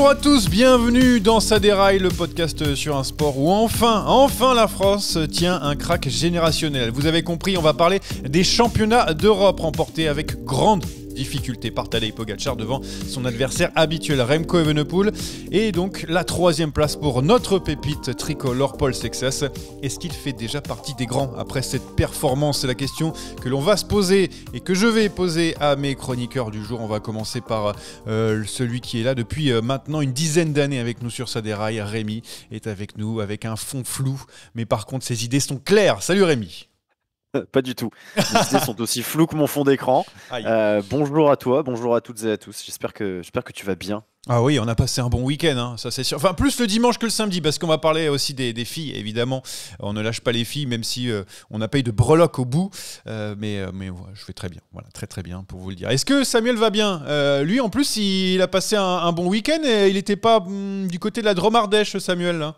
Bonjour à tous, bienvenue dans Ça déraille, le podcast sur un sport où enfin la France tient un crack générationnel. Vous avez compris, on va parler des championnats d'Europe remportés avec grande difficulté par Tadej Pogačar devant son adversaire habituel Remco Evenepoel. Et donc la troisième place pour notre pépite tricolore Paul Sexas. Est-ce qu'il fait déjà partie des grands après cette performance? C'est la question que l'on va se poser et que je vais poser à mes chroniqueurs du jour. On va commencer par celui qui est là depuis maintenant une dizaine d'années avec nous sur Ça déraille. Rémi est avec nous avec un fond flou, mais par contre ses idées sont claires. Salut Rémi. Pas du tout. Les idées sont aussi floues que mon fond d'écran. Bonjour à toi, bonjour à toutes et à tous. J'espère que tu vas bien. Ah oui, on a passé un bon week-end, hein, ça c'est sûr. Enfin, plus le dimanche que le samedi, parce qu'on va parler aussi des filles, évidemment. On ne lâche pas les filles, même si on n'a pas eu de breloque au bout. Mais voilà, je vais très bien, voilà, très très bien pour vous le dire. Est-ce que Samuel va bien? Lui, en plus, il a passé un bon week-end et il n'était pas du côté de la Dromardèche, Samuel, là.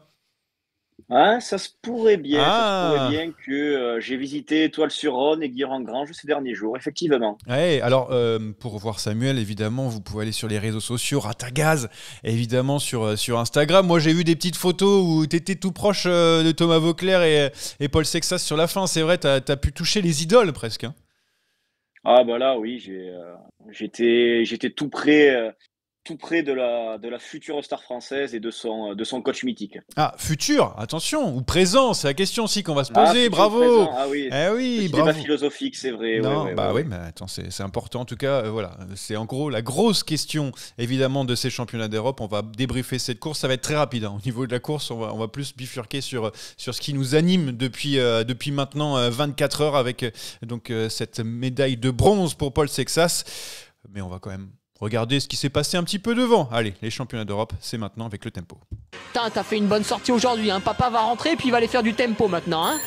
Ah, ça se pourrait Ah bien que j'ai visité Étoile-sur-Rhône et Guilherand-Granges ces derniers jours, effectivement. ouais, alors pour voir Samuel, évidemment, vous pouvez aller sur les réseaux sociaux, Ratagaz, évidemment sur Instagram. Moi, j'ai vu des petites photos où tu étais tout proche de Thomas Voeckler et Paul Sexas sur la fin. C'est vrai, tu as pu toucher les idoles presque, hein. Ah bah là, oui, j'étais tout près de la future star française et de son coach mythique. Ah, futur, attention, ou présent, c'est la question aussi qu'on va se Ah, poser, futur bravo. présent, ah oui, Eh oui, petit débat bravo. philosophique, c'est vrai. Ouais, Non, ouais, bah ouais, oui, ouais. mais attends, c'est important en tout cas. Voilà, c'est en gros la grosse question évidemment de ces championnats d'Europe. On va débriefer cette course, ça va être très rapide, hein. Au niveau de la course, on va plus bifurquer sur ce qui nous anime depuis maintenant 24 heures avec cette médaille de bronze pour Paul Sexas. Mais on va quand même regarder ce qui s'est passé un petit peu devant. Allez, les championnats d'Europe, c'est maintenant avec le tempo. Putain, t'as fait une bonne sortie aujourd'hui, hein. Papa va rentrer et puis il va aller faire du tempo maintenant, hein.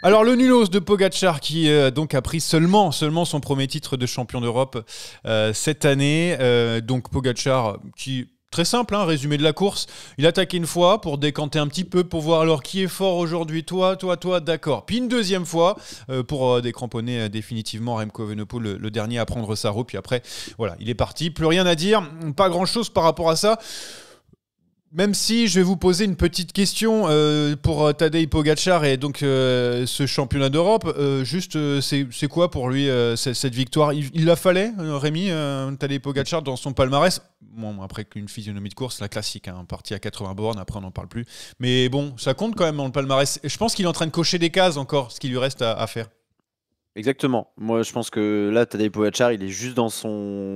Alors le nulos de Pogačar qui donc a pris seulement son premier titre de champion d'Europe cette année. Donc Pogačar qui... Très simple, hein, résumé de la course. Il attaque une fois pour décanter un petit peu, pour voir alors qui est fort aujourd'hui. Toi, d'accord. Puis une deuxième fois pour décramponner définitivement Remco Evenepoel, le dernier à prendre sa roue. Puis après, voilà, il est parti. Plus rien à dire. Pas grand-chose par rapport à ça. Même si je vais vous poser une petite question pour Tadej Pogačar et donc ce championnat d'Europe, c'est quoi pour lui cette victoire? Il la fallait, Rémi, Tadej Pogačar dans son palmarès. Bon, après qu'une physionomie de course, la classique, hein, parti à 80 bornes, après on n'en parle plus. Mais bon, ça compte quand même dans le palmarès. Et je pense qu'il est en train de cocher des cases encore, ce qui lui reste à faire. Exactement. Moi, je pense que là, Tadej Pogačar, il est juste dans son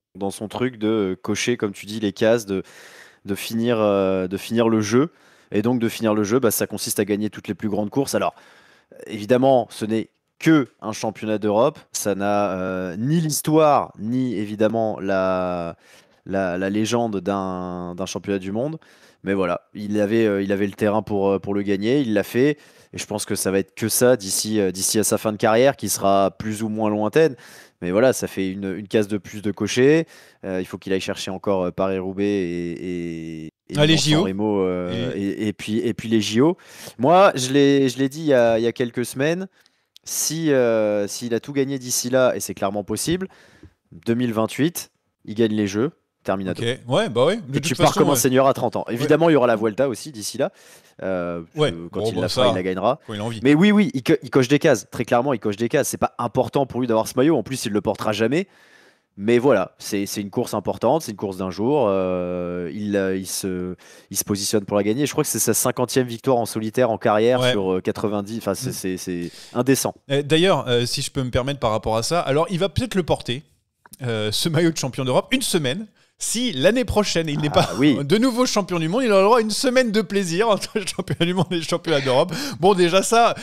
truc de cocher, comme tu dis, les cases, de finir le jeu. Et donc, de finir le jeu, bah, ça consiste à gagner toutes les plus grandes courses. Alors, évidemment, ce n'est que un championnat d'Europe. Ça n'a ni l'histoire, ni évidemment la légende d'un championnat du monde. Mais voilà, il avait le terrain pour le gagner. Il l'a fait. Et je pense que ça va être que ça d'ici à sa fin de carrière, qui sera plus ou moins lointaine. Mais voilà, ça fait une case de plus de cocher. Il faut qu'il aille chercher encore Paris-Roubaix et Ah, les Milan-San JO. Remo et puis les JO. Moi, je l'ai dit il y a quelques semaines, s'il a tout gagné d'ici là, et c'est clairement possible, 2028, il gagne les Jeux, Ok, terminato. ouais, bah ouais. De Et toute tu pars façon, comme un ouais. seigneur à 30 ans. Évidemment, il y aura la Vuelta aussi d'ici là. Ouais, Quand bon, il bah, la fera, il ça, la gagnera. quand il a envie. Mais oui, il coche des cases. Très clairement, il coche des cases. C'est pas important pour lui d'avoir ce maillot. En plus, il le portera jamais. Mais voilà, c'est une course importante, c'est une course d'un jour. Il se positionne pour la gagner. Je crois que c'est sa 50e victoire en solitaire en carrière Ouais. sur 90. Enfin, c'est indécent. D'ailleurs, si je peux me permettre par rapport à ça, alors il va peut-être le porter, ce maillot de champion d'Europe, une semaine. Si l'année prochaine, il n'est pas Oui. de nouveau champion du monde, il aura le droit à une semaine de plaisir entre le championnat du monde et le championnat d'Europe. Bon, déjà ça,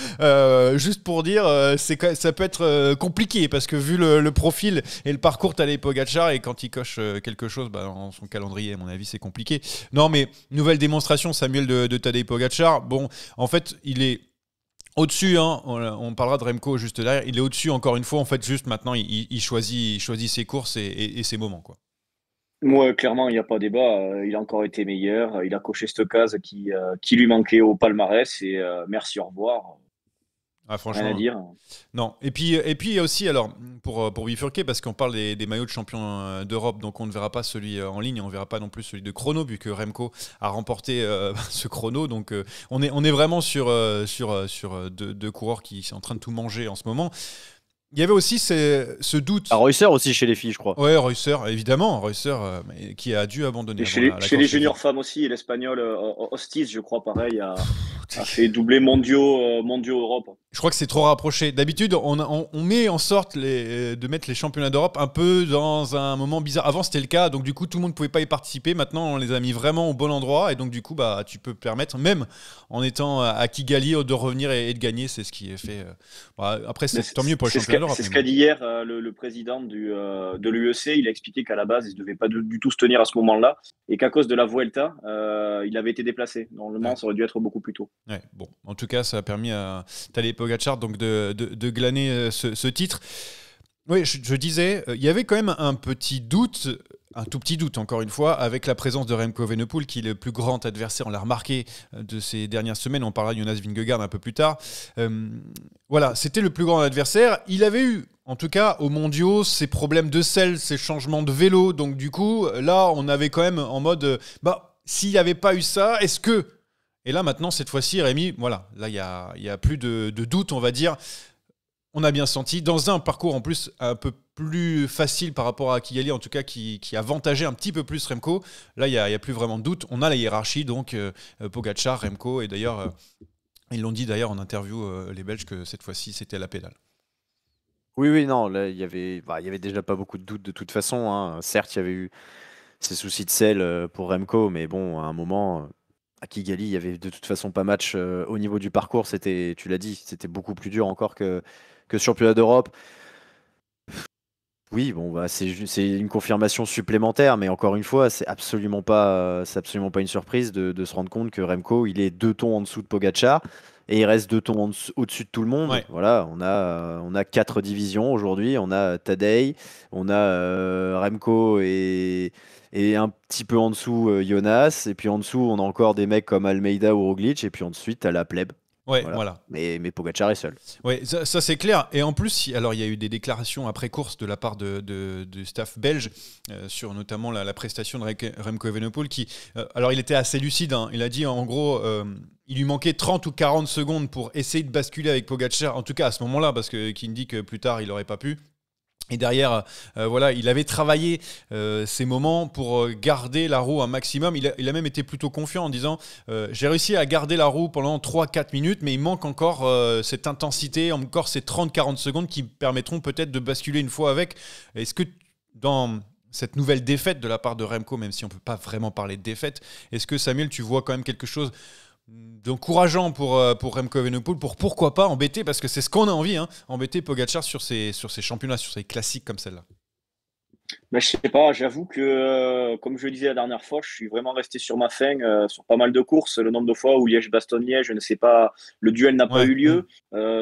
juste pour dire, ça peut être compliqué parce que vu le profil et le parcours Tadej Pogačar et quand il coche quelque chose dans son calendrier, à mon avis, c'est compliqué. Non, mais nouvelle démonstration, Samuel, de Tadej Pogačar. Bon, en fait, il est au-dessus, hein, on parlera de Remco juste derrière. Il est au-dessus, encore une fois. En fait, juste maintenant, il choisit ses courses et ses moments, quoi. Moi, clairement, il n'y a pas débat. Il a encore été meilleur. Il a coché cette case qui lui manquait au palmarès. Et merci, au revoir. Ah, Rien franchement, à dire. non. Et puis il y a aussi, alors, pour bifurquer, parce qu'on parle des maillots de champion d'Europe, donc on ne verra pas celui en ligne, on ne verra pas non plus celui de chrono, vu que Remco a remporté ce chrono. Donc on est vraiment sur deux coureurs qui sont en train de tout manger en ce moment. Il y avait aussi ce doute. Reusser aussi chez les filles, je crois. Ouais, Reusser, évidemment, Reusser, mais qui a dû abandonner Et avant chez les, la chez course les des juniors filles. femmes aussi, et l'Espagnol Hostiz, je crois, pareil, a fait doubler mondiaux Europe. Je crois que c'est trop rapproché. D'habitude, on met en sorte de mettre les championnats d'Europe un peu dans un moment bizarre. Avant, c'était le cas, donc du coup, tout le monde ne pouvait pas y participer. Maintenant, on les a mis vraiment au bon endroit, et donc du coup, bah, tu peux permettre, même en étant à Kigali, de revenir et de gagner. C'est ce qui est fait. Après, c'est tant mieux pour les championnats d'Europe. C'est ce qu'a dit hier le président de l'UEC. Il a expliqué qu'à la base, il ne devait pas du tout se tenir à ce moment-là, et qu'à cause de la Vuelta, il avait été déplacé. Normalement, ça aurait dû être beaucoup plus tôt. Ouais, bon, en tout cas, ça a permis à Tadej Pogačar donc de glaner ce titre. Oui, je disais, il y avait quand même un petit doute, un tout petit doute encore une fois, avec la présence de Remco Evenepoel, qui est le plus grand adversaire, on l'a remarqué, de ces dernières semaines. On parlera de Jonas Vingegaard un peu plus tard. Voilà, c'était le plus grand adversaire. Il avait eu, en tout cas, aux mondiaux, ses problèmes de selle, ses changements de vélo. Donc du coup, là, on avait quand même en mode, s'il n'y avait pas eu ça, est-ce que... Et là, maintenant, cette fois-ci, Rémi, voilà, là, il y a plus de doute, on va dire. On a bien senti, dans un parcours en plus un peu plus facile par rapport à Kigali, en tout cas qui avantageait un petit peu plus Remco. Là, il n'y a plus vraiment de doute. On a la hiérarchie, donc Pogačar, Remco, et d'ailleurs, ils l'ont dit d'ailleurs en interview, les Belges, que cette fois-ci, c'était la pédale. Oui, non, là, il y avait déjà pas beaucoup de doutes de toute façon, hein. Certes, il y avait eu ces soucis de selle pour Remco, mais bon, à un moment, à Kigali, il y avait de toute façon pas match au niveau du parcours. C'était, tu l'as dit, c'était beaucoup plus dur encore que championnat d'Europe. Oui, bon, c'est une confirmation supplémentaire, mais encore une fois, c'est absolument pas une surprise de se rendre compte que Remco, il est 2 tons en dessous de Pogačar et il reste 2 tons au-dessus de tout le monde. Ouais. Voilà, on a 4 divisions aujourd'hui. On a Tadej, on a Remco et un petit peu en dessous Jonas, et puis en dessous, on a encore des mecs comme Almeida ou Roglic, et puis ensuite, t'as la plèbe. Ouais, voilà. Mais Pogačar est seul. Ouais, ça c'est clair. Et en plus, alors il y a eu des déclarations après course de la part du staff belge sur notamment la prestation de Remco Evenepoel qui, alors il était assez lucide. Hein. Il a dit en gros, il lui manquait 30 ou 40 secondes pour essayer de basculer avec Pogačar. En tout cas à ce moment-là, parce qu'il dit que plus tard il n'aurait pas pu. Et derrière, voilà, il avait travaillé ces moments pour garder la roue un maximum. Il a même été plutôt confiant en disant j'ai réussi à garder la roue pendant 3-4 minutes, mais il manque encore cette intensité, encore ces 30-40 secondes qui permettront peut-être de basculer une fois avec. Est-ce que dans cette nouvelle défaite de la part de Remco, même si on ne peut pas vraiment parler de défaite, est-ce que Samuel, tu vois quand même quelque chose d'encourageant pour Remco Evenepoel, pour pourquoi pas embêter, parce que c'est ce qu'on a envie, hein, embêter Pogačar sur ces championnats, sur ces classiques comme celle-là? Je sais pas, j'avoue que, comme je le disais la dernière fois, je suis vraiment resté sur ma faim sur pas mal de courses. Le nombre de fois où Liège-Bastogne-Liège, je ne sais pas, le duel n'a pas eu lieu.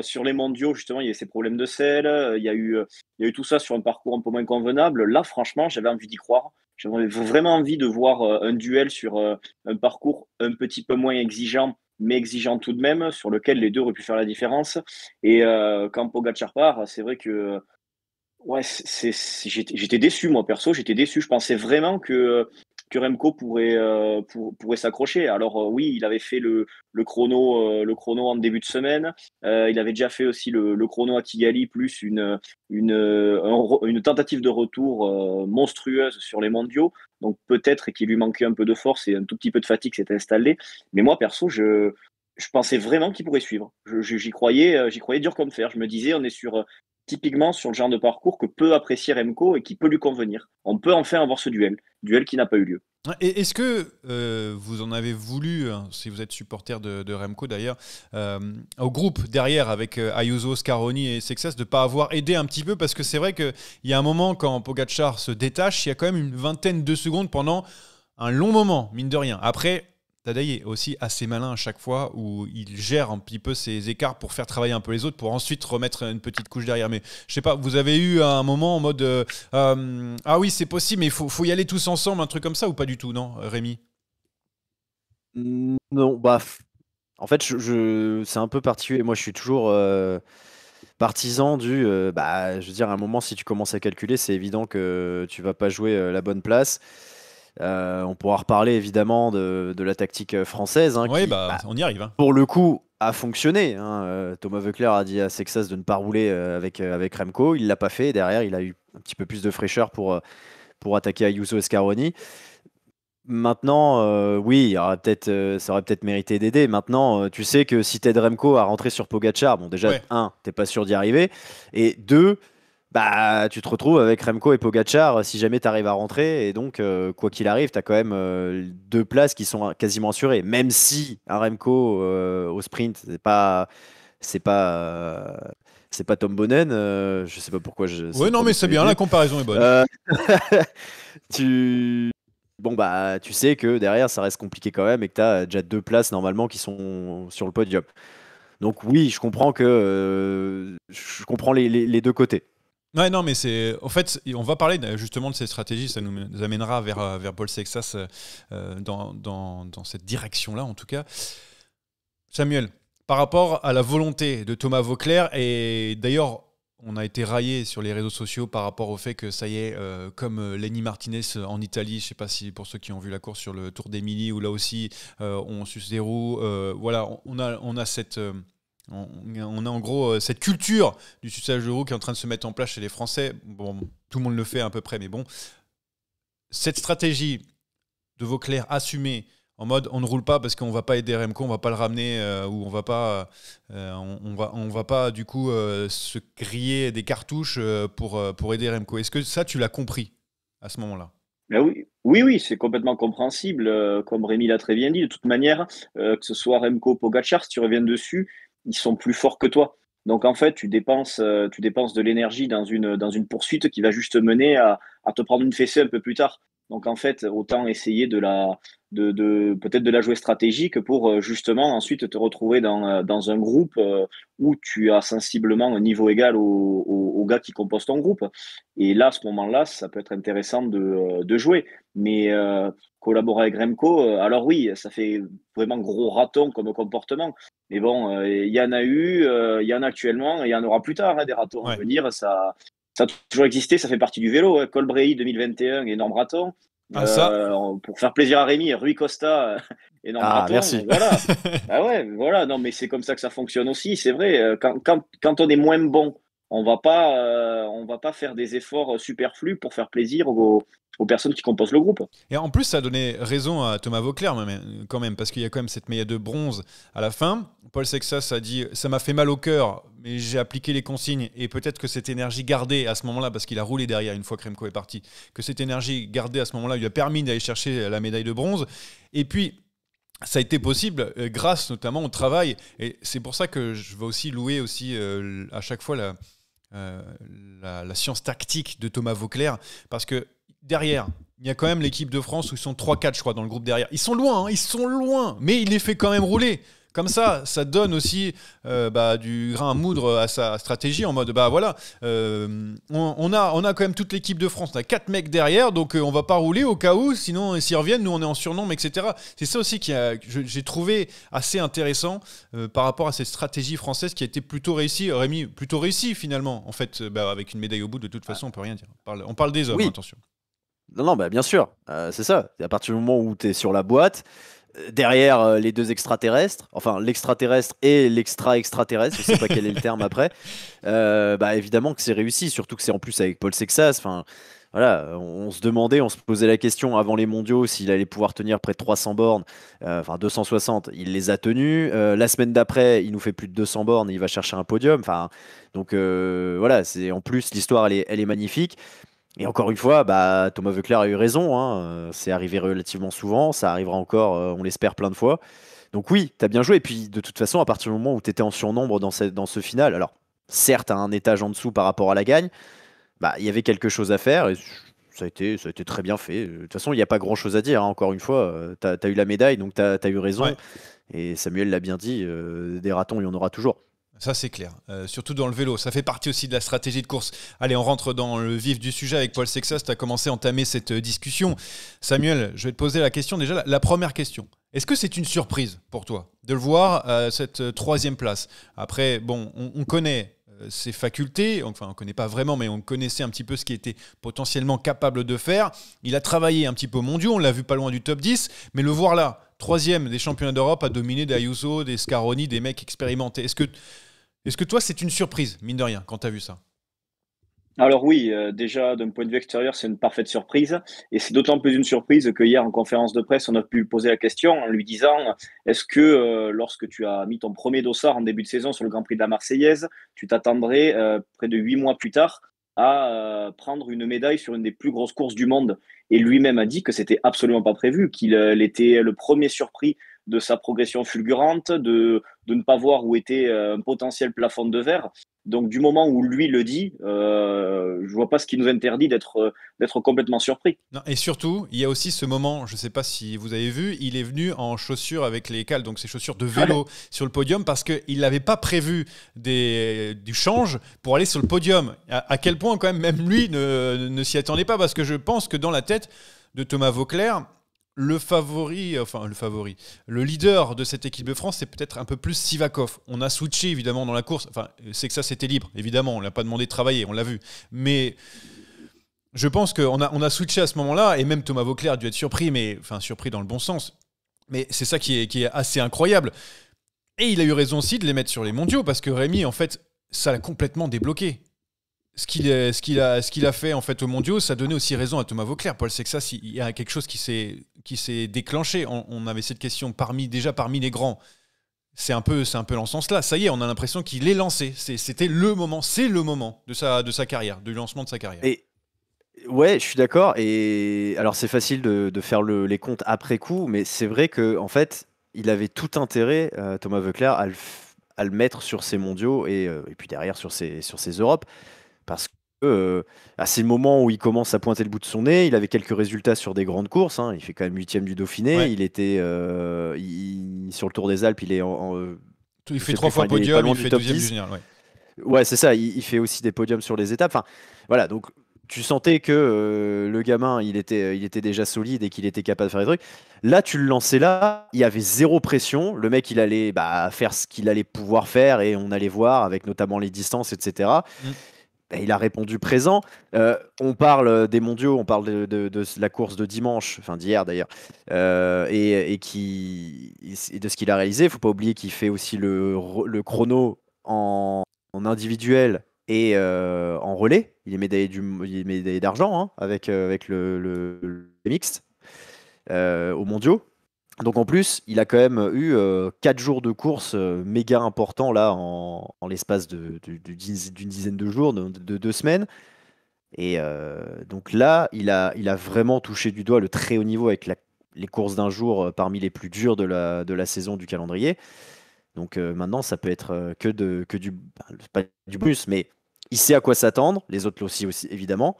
Sur les mondiaux, justement, il y a ces problèmes de selle. Il y a eu tout ça sur un parcours un peu moins convenable. Là, franchement, j'avais envie d'y croire. J'avais vraiment envie de voir un duel sur un parcours un petit peu moins exigeant, mais exigeant tout de même, sur lequel les deux auraient pu faire la différence. Et quand Pogačar part, c'est vrai que ouais, j'étais déçu, moi, perso, j'étais déçu. Je pensais vraiment que Remco pourrait s'accrocher. Alors, oui, il avait fait le chrono en début de semaine. Il avait déjà fait aussi le chrono à Kigali, plus une tentative de retour monstrueuse sur les mondiaux. Donc, peut-être qu'il lui manquait un peu de force et un tout petit peu de fatigue s'est installé. Mais moi, perso, je pensais vraiment qu'il pourrait suivre. J'y croyais dur comme fer. Je me disais, on est typiquement sur le genre de parcours que peut apprécier Remco et qui peut lui convenir. On peut enfin avoir ce duel qui n'a pas eu lieu. Et est-ce que vous en avez voulu, hein, si vous êtes supporter de Remco d'ailleurs, au groupe derrière avec Ayuso, Scaroni et Sexas, de ne pas avoir aidé un petit peu, parce que c'est vrai qu'il y a un moment quand Pogačar se détache, il y a quand même une vingtaine de secondes pendant un long moment, mine de rien. Après, Tadej est aussi assez malin à chaque fois où il gère un petit peu ses écarts pour faire travailler un peu les autres pour ensuite remettre une petite couche derrière. Mais je sais pas, vous avez eu un moment en mode ah oui, c'est possible, mais il faut y aller tous ensemble, un truc comme ça, ou pas du tout, non, Rémi? Non, En fait, c'est un peu particulier. Moi, je suis toujours partisan je veux dire, à un moment, si tu commences à calculer, c'est évident que tu vas pas jouer la bonne place. On pourra reparler évidemment de la tactique française, hein, Oui, qui, on y arrive. Hein. pour le coup, a fonctionné. Hein. Thomas Voeckler a dit à Sexas de ne pas rouler avec Remco. Il l'a pas fait. Derrière, il a eu un petit peu plus de fraîcheur pour attaquer Ayuso Escaroni. Maintenant, oui, ça aurait peut-être mérité d'aider. Maintenant, tu sais que si t'aides Remco à rentrer sur Pogacar, bon, déjà, Ouais. t'es pas sûr d'y arriver. Et deux, tu te retrouves avec Remco et Pogacar si jamais t'arrives à rentrer. Et donc, quoi qu'il arrive, t'as quand même 2 places qui sont quasiment assurées. Même si un Remco au sprint, c'est pas, euh, c'est pas Tom Bonnen. Je sais pas pourquoi Oui, non, mais c'est bien, la comparaison est bonne. Tu tu sais que derrière, ça reste compliqué quand même et que tu as déjà 2 places normalement qui sont sur le podium. Donc oui, je comprends les 2 côtés. Ouais, non, mais en fait, on va parler justement de cette stratégie, ça nous amènera vers Paul Sexas dans cette direction-là, en tout cas. Samuel, par rapport à la volonté de Thomas Voeckler, et d'ailleurs, on a été raillé sur les réseaux sociaux par rapport au fait que ça y est, comme Lenny Martinez en Italie, je ne sais pas si pour ceux qui ont vu la course sur le Tour d'Émilie, où là aussi on suce des roues, voilà, on a cette... on a en gros cette culture du suçage de roues qui est en train de se mettre en place chez les Français. Bon, tout le monde le fait à peu près, mais bon. Cette stratégie de Voeckler assumée en mode on ne roule pas parce qu'on va pas aider Remco, on va pas le ramener ou on va pas du coup se griller des cartouches pour aider Remco. Est-ce que ça tu l'as compris à ce moment-là? Oui, c'est complètement compréhensible. Comme Rémi l'a très bien dit, de toute manière, que ce soit Remco, Pogacar, si tu reviens dessus, ils sont plus forts que toi. Donc en fait, tu dépenses de l'énergie dans une poursuite qui va juste mener à te prendre une fessée un peu plus tard. Donc en fait, autant essayer peut-être de la jouer stratégique pour justement ensuite te retrouver dans un groupe où tu as sensiblement un niveau égal aux gars qui composent ton groupe. Et là, à ce moment-là, ça peut être intéressant de jouer. Mais collaborer avec Remco, alors oui, ça fait vraiment gros raton comme comportement. Mais bon, il y en a eu, il y en a actuellement, et il y en aura plus tard, hein, des ratons. Ouais. Je veux dire, ça a toujours existé, ça fait partie du vélo. Hein. Colbrelli 2021, énorme raton. Pour faire plaisir à Rémi, Rui Costa, énorme raton. Merci. Voilà. Ouais, voilà. Non, mais c'est comme ça que ça fonctionne aussi. C'est vrai. Quand on est moins bon, on va pas faire des efforts superflus pour faire plaisir aux personnes qui composent le groupe. Et en plus, ça a donné raison à Thomas Voeckler quand même, parce qu'il y a quand même cette médaille de bronze à la fin. Paul Sexas a dit « ça m'a fait mal au cœur, mais j'ai appliqué les consignes et peut-être que cette énergie gardée à ce moment-là, parce qu'il a roulé derrière une fois que Remco est parti, que cette énergie gardée à ce moment-là lui a permis d'aller chercher la médaille de bronze. Et puis, ça a été possible grâce notamment au travail. Et c'est pour ça que je vais aussi louer à chaque fois la science tactique de Thomas Voeckler, parce que derrière, il y a quand même l'équipe de France où ils sont 3-4, je crois, dans le groupe derrière. Ils sont loin, mais il les fait quand même rouler. Comme ça donne aussi du grain à moudre à sa stratégie en mode voilà, on a quand même toute l'équipe de France, on a 4 mecs derrière, donc on va pas rouler au cas où, sinon s'ils reviennent, nous on est en surnombre, etc. C'est ça aussi que j'ai trouvé assez intéressant par rapport à cette stratégie française qui a été plutôt réussie, Rémi, plutôt réussie finalement, en fait, avec une médaille au bout, de toute façon on peut rien dire. On parle des hommes, Oui. attention. Non, bien sûr, c'est ça. À partir du moment où tu es sur la boîte, derrière les 2 extraterrestres, enfin l'extraterrestre et l'extra-extraterrestre, je sais pas quel est le terme après, évidemment que c'est réussi, surtout que c'est en plus avec Paul Sexas. Enfin, voilà, on se posait la question avant les mondiaux s'il allait pouvoir tenir près de 300 bornes, 260, il les a tenus. La semaine d'après, il nous fait plus de 200 bornes, il va chercher un podium. Enfin, donc voilà, en plus l'histoire elle est magnifique. Et encore une fois, Thomas Voeckler a eu raison. Hein. C'est arrivé relativement souvent. Ça arrivera encore, on l'espère, plein de fois. Donc oui, tu as bien joué. Et puis, de toute façon, à partir du moment où tu étais en surnombre dans ce final, alors certes, à un étage en dessous par rapport à la gagne, il y avait quelque chose à faire. Et ça a été très bien fait. De toute façon, il n'y a pas grand-chose à dire. Hein. Encore une fois, tu as eu la médaille, donc tu as eu raison. Ouais. Et Samuel l'a bien dit, des ratons, il y en aura toujours. Ça, c'est clair. Surtout dans le vélo. Ça fait partie aussi de la stratégie de course. Allez, on rentre dans le vif du sujet avec Paul Sexas. Tu as commencé à entamer cette discussion. Samuel, je vais te poser la question. Déjà, la première question. Est-ce que c'est une surprise pour toi de le voir à cette troisième place? Après, bon, on connaît ses facultés, enfin on ne connaît pas vraiment, mais on connaissait un petit peu ce qu'il était potentiellement capable de faire. Il a travaillé un petit peu au mondiaux, on l'a vu pas loin du top 10, mais le voir là, troisième des championnats d'Europe, à dominer des Ayuso, des Scaroni, des mecs expérimentés. Est-ce que toi, c'est une surprise, mine de rien, quand tu as vu ça? Alors oui, déjà d'un point de vue extérieur, c'est une parfaite surprise et c'est d'autant plus une surprise que hier en conférence de presse, on a pu lui poser la question en lui disant: «Est-ce que, lorsque tu as mis ton premier dossard en début de saison sur le Grand Prix de la Marseillaise, tu t'attendrais, près de 8 mois plus tard à, prendre une médaille sur une des plus grosses courses du monde?» Et lui-même a dit que c'était absolument pas prévu, qu'il, était le premier surpris de sa progression fulgurante, de ne pas voir où était, un potentiel plafond de verre. Donc du moment où lui le dit, je vois pas ce qui nous interdit d'être complètement surpris. Non, et surtout, il y a aussi ce moment, je ne sais pas si vous avez vu, il est venu en chaussures avec les cales, donc ses chaussures de vélo sur le podium, parce qu'il n'avait pas prévu du change pour aller sur le podium. À quel point, quand même lui ne s'y attendait pas, parce que je pense que dans la tête de Thomas Voeckler, le leader de cette équipe de France, c'est peut-être un peu plus Sivakov. On a switché évidemment dans la course. Enfin, c'est que ça, c'était libre, évidemment. On l'a pas demandé de travailler, on l'a vu. Mais je pense qu'on a switché à ce moment-là, et même Thomas Voeckler a dû être surpris, mais enfin surpris dans le bon sens. Mais c'est ça qui est assez incroyable. Et il a eu raison aussi de les mettre sur les mondiaux, parce que Rémi, en fait, ça l'a complètement débloqué. Ce qu'il a fait en fait aux mondiaux, ça donnait aussi raison à Thomas Voeckler. Paul Sexas, il y a quelque chose qui s'est déclenché. On avait cette question parmi les grands. C'est un peu dans ce sens-là. Ça y est, on a l'impression qu'il est lancé. C'est le moment de sa carrière, du lancement de sa carrière. Et ouais, je suis d'accord. Et alors, c'est facile de faire les comptes après coup, mais c'est vrai que en fait, il avait tout intérêt, Thomas Voeckler, à le mettre sur ses mondiaux et puis derrière sur ses Europes. Parce que c'est le moment où il commence à pointer le bout de son nez. Il avait quelques résultats sur des grandes courses, hein. Il fait quand même 8e du Dauphiné. Ouais. Il était sur le Tour des Alpes. Il est il je fait sais 3 plus, fois enfin, il est pas podium, loin il du fait top 2e du 10. général. Ouais. Ouais, c'est ça. Il fait aussi des podiums sur les étapes. Enfin, voilà. Donc, tu sentais que le gamin, il était déjà solide et qu'il était capable de faire des trucs. Là, tu le lançais là. Il y avait zéro pression. Le mec, il allait faire ce qu'il allait pouvoir faire et on allait voir avec notamment les distances, etc. Il a répondu présent. On parle des mondiaux, on parle de la course de dimanche, enfin d'hier d'ailleurs, et de ce qu'il a réalisé. Il ne faut pas oublier qu'il fait aussi le chrono en individuel et en relais. Il est médaillé d'argent, hein, avec le mixte aux mondiaux. Donc en plus, il a quand même eu 4 jours de course méga importants là en l'espace d'une dizaine de jours, de 2 semaines. Et donc là, il a vraiment touché du doigt le très haut niveau avec les courses d'un jour parmi les plus dures de la saison du calendrier. Donc maintenant, ça peut être pas du bonus, mais il sait à quoi s'attendre. Les autres aussi évidemment.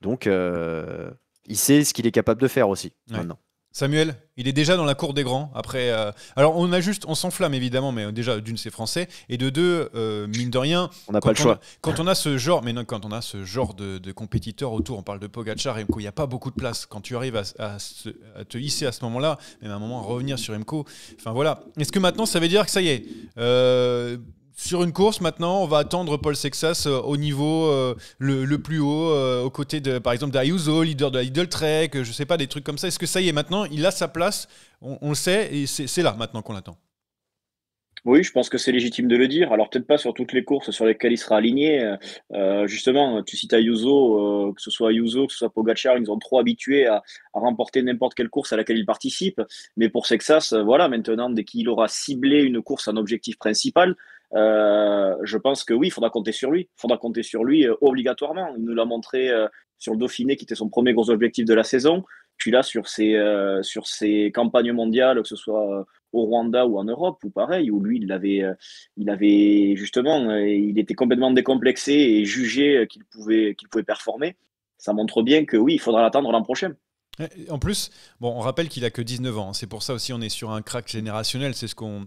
Donc il sait ce qu'il est capable de faire aussi maintenant. Samuel, il est déjà dans la cour des grands. Après, alors on s'enflamme évidemment, mais déjà d'une c'est français et de deux, mine de rien, on n'a pas le choix. Quand on a ce genre, quand on a ce genre de compétiteurs autour, on parle de Pogacar et Remco, il n'y a pas beaucoup de place. Quand tu arrives à te hisser à ce moment-là, même à un moment à revenir sur Remco, enfin voilà. Est-ce que maintenant ça veut dire que ça y est? Sur une course, maintenant, on va attendre Paul Sexas au niveau le plus haut, aux côtés, par exemple, d'Ayuso, leader de la Lidl Trek, je sais pas, des trucs comme ça. Est-ce que ça y est, maintenant, il a sa place, on le sait, et c'est là, maintenant, qu'on l'attend? Oui, je pense que c'est légitime de le dire. Alors peut-être pas sur toutes les courses sur lesquelles il sera aligné. Justement, tu cites Ayuso, que ce soit Ayuso, que ce soit Pogacar, ils nous ont trop habitués à remporter n'importe quelle course à laquelle ils participent. Mais pour Sexas, voilà, maintenant, dès qu'il aura ciblé une course en objectif principal, je pense que oui, il faudra compter sur lui. Il faudra compter sur lui obligatoirement. Il nous l'a montré sur le Dauphiné, qui était son premier gros objectif de la saison. Puis là, sur ses campagnes mondiales, que ce soit au Rwanda ou en Europe, ou pareil, où lui, il avait justement, il était complètement décomplexé et jugé qu'il pouvait performer. Ça montre bien que oui, il faudra l'attendre l'an prochain. En plus, bon, on rappelle qu'il a que 19 ans. C'est pour ça aussi on est sur un crack générationnel. C'est ce qu'on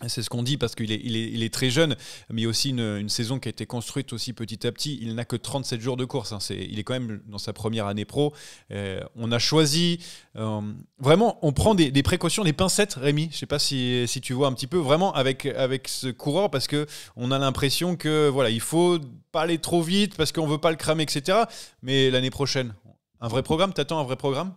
C'est ce qu'on dit parce qu'il est très jeune, mais il y a aussi une saison qui a été construite aussi petit à petit. Il n'a que 37 jours de course. Hein. Il est quand même dans sa première année pro. On a choisi... vraiment, on prend des précautions, des pincettes, Rémi. Je ne sais pas si tu vois un petit peu, vraiment, avec ce coureur, parce qu'on a l'impression que voilà, il ne faut pas aller trop vite parce qu'on ne veut pas le cramer, etc. Mais l'année prochaine, un vrai programme? T'attends un vrai programme?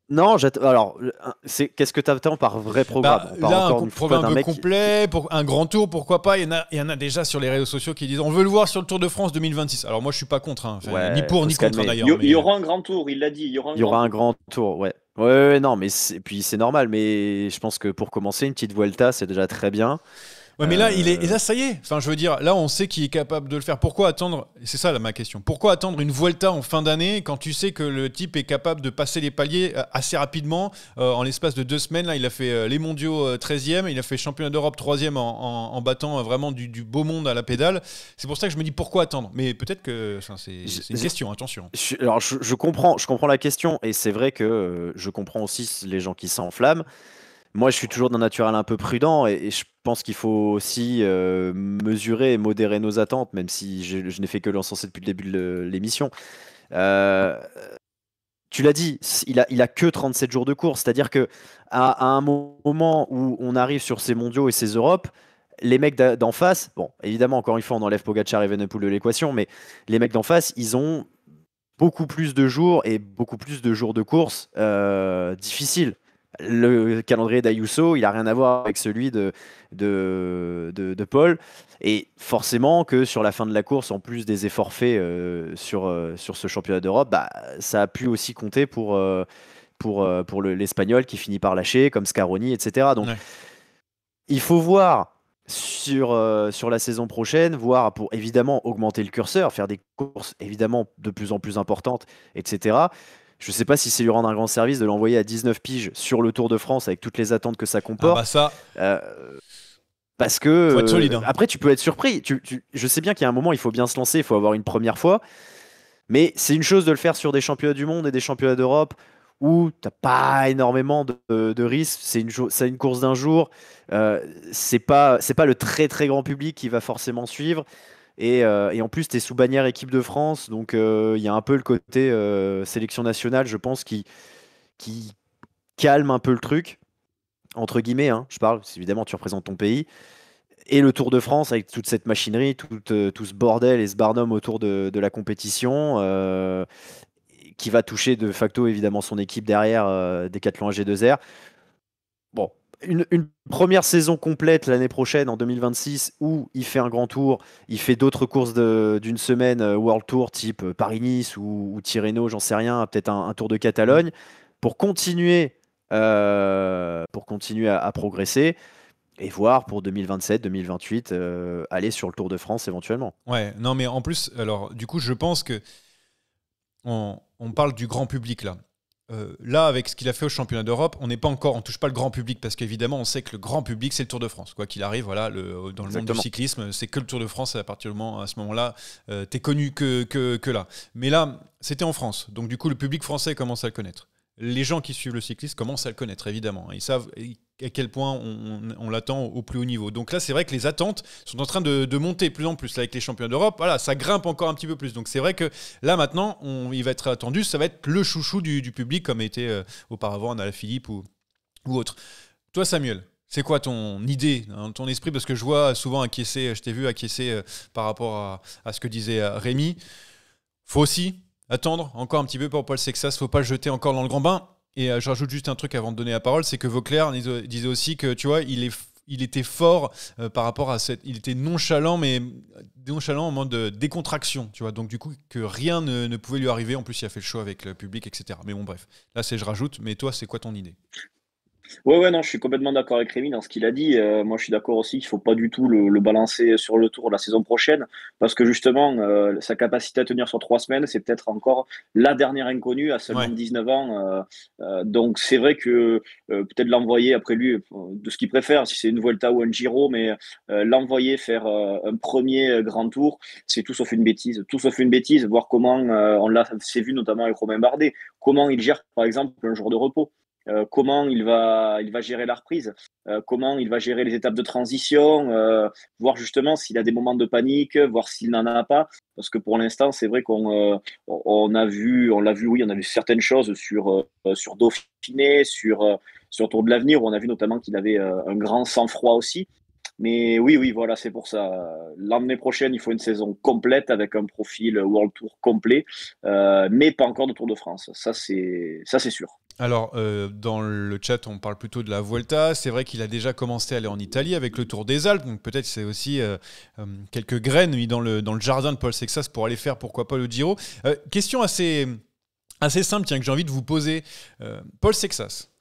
Non, alors, qu'est-ce que tu attends par vrai programme? Là, un programme un peu complet, pour un grand tour, pourquoi pas. Il y en a déjà sur les réseaux sociaux qui disent on veut le voir sur le Tour de France 2026. Alors moi, je suis pas contre, hein. Ni pour ni contre d'ailleurs. Il y aura un grand tour, il l'a dit. Il y aura un grand tour, ouais. Ouais, non, mais puis c'est normal. Mais je pense que pour commencer, une petite Vuelta, c'est déjà très bien. Ouais, mais là, et là, ça y est. Enfin, je veux dire, là, on sait qu'il est capable de le faire. Pourquoi attendre? C'est ça, là, ma question. Pourquoi attendre une Vuelta en fin d'année quand tu sais que le type est capable de passer les paliers assez rapidement? En l'espace de 2 semaines, là, il a fait les mondiaux 13e, il a fait championnat d'Europe 3e en battant vraiment du beau monde à la pédale. C'est pour ça que je me dis pourquoi attendre. Mais peut-être que c'est une question, attention. Alors, je comprends la question, et c'est vrai que je comprends aussi les gens qui s'enflamment. Moi, je suis toujours d'un naturel un peu prudent et je pense qu'il faut aussi mesurer et modérer nos attentes, même si je n'ai fait que l'encenser depuis le début de l'émission. Tu l'as dit, il a que 37 jours de course, c'est-à-dire que à un moment où on arrive sur ces mondiaux et ces Europes, les mecs d'en face, bon, évidemment, encore une fois, on enlève Pogacar et Evenepoel de l'équation, mais les mecs d'en face, ils ont beaucoup plus de jours et beaucoup plus de jours de course difficiles. Le calendrier d'Ayuso, il n'a rien à voir avec celui de Paul. Et forcément que sur la fin de la course, en plus des efforts faits sur ce championnat d'Europe, bah, ça a pu aussi compter pour l'Espagnol qui finit par lâcher, comme Scaroni, etc. Donc, il faut voir sur la saison prochaine, voir pour évidemment augmenter le curseur, faire des courses évidemment de plus en plus importantes, etc. Je ne sais pas si c'est lui rendre un grand service de l'envoyer à 19 piges sur le Tour de France avec toutes les attentes que ça comporte. Ah bah ça. Parce que faut être solide, hein. Après tu peux être surpris. Je sais bien qu'il y a un moment il faut bien se lancer, il faut avoir une première fois. Mais c'est une chose de le faire sur des championnats du monde et des championnats d'Europe où tu n'as pas énormément de risques. C'est une course d'un jour. C'est pas le très très grand public qui va forcément suivre. Et en plus, tu es sous bannière équipe de France, donc il y a un peu le côté sélection nationale, je pense, qui calme un peu le truc, entre guillemets, hein, je parle, évidemment, tu représentes ton pays. Et le Tour de France, avec toute cette machinerie, tout ce bordel et ce barnum autour de la compétition, qui va toucher de facto, évidemment, son équipe derrière, Decathlon AG2R. Bon. Une première saison complète l'année prochaine, en 2026, où il fait un grand tour, il fait d'autres courses d'une semaine, World Tour, type Paris-Nice ou Tirreno, j'en sais rien, peut-être un Tour de Catalogne, pour continuer à progresser et voir pour 2027-2028 aller sur le Tour de France éventuellement. Ouais, non mais en plus, alors du coup, je pense que on parle du grand public là. Là, avec ce qu'il a fait au championnat d'Europe, on touche pas le grand public parce qu'évidemment, on sait que le grand public, c'est le Tour de France. Quoi qu'il arrive, voilà, dans le monde du cyclisme, c'est que le Tour de France. À ce moment-là, t'es connu que là. Mais là, c'était en France, donc du coup, le public français commence à le connaître. Les gens qui suivent le cyclisme commencent à le connaître, évidemment. Ils savent à quel point on l'attend au plus haut niveau. Donc là, c'est vrai que les attentes sont en train de monter de plus en plus. Là, avec les championnats d'Europe, voilà, ça grimpe encore un petit peu plus. Donc c'est vrai que là, maintenant, il va être attendu. Ça va être le chouchou du public, comme était auparavant Alaphilippe ou autre. Toi, Samuel, c'est quoi ton idée, hein, ton esprit? Parce que je vois souvent je t'ai vu acquiescer par rapport à ce que disait Rémi. Faut aussi attendre encore un petit peu pour Paul Sexas, faut pas le jeter encore dans le grand bain. Et je rajoute juste un truc avant de donner la parole, c'est que Vauclair disait aussi que, tu vois, il était fort par rapport à il était nonchalant, mais nonchalant en mode décontraction, tu vois. Donc du coup, que rien ne pouvait lui arriver. En plus, il a fait le show avec le public, etc. Mais bon, bref. Là, je rajoute. Mais toi, c'est quoi ton idée? Ouais, non, je suis complètement d'accord avec Rémi dans ce qu'il a dit. Moi, je suis d'accord aussi qu'il ne faut pas du tout le balancer sur le Tour de la saison prochaine, parce que justement, sa capacité à tenir sur 3 semaines, c'est peut-être encore la dernière inconnue à seulement 19 ans. Donc, c'est vrai que peut-être l'envoyer après lui, de ce qu'il préfère, si c'est une Vuelta ou un Giro, mais l'envoyer faire un premier grand tour, c'est tout sauf une bêtise. Tout sauf une bêtise, voir comment, on s'est vu notamment avec Romain Bardet, comment il gère, par exemple, un jour de repos. comment il va gérer la reprise, comment il va gérer les étapes de transition, voir justement s'il a des moments de panique, voir s'il n'en a pas. Parce que pour l'instant, c'est vrai on a vu, oui, on a vu certaines choses sur Dauphiné, sur Tour de l'Avenir, où on a vu notamment qu'il avait un grand sang-froid aussi. Mais oui, voilà, c'est pour ça. L'année prochaine, il faut une saison complète avec un profil World Tour complet, mais pas encore de Tour de France. Ça, c'est sûr. Alors, dans le chat, on parle plutôt de la Vuelta. C'est vrai qu'il a déjà commencé à aller en Italie avec le Tour des Alpes. Donc peut-être c'est aussi quelques graines mis dans le jardin de Paul Sexas pour aller faire, pourquoi pas, le Giro. Question assez simple, tiens, que j'ai envie de vous poser. Paul Sexas,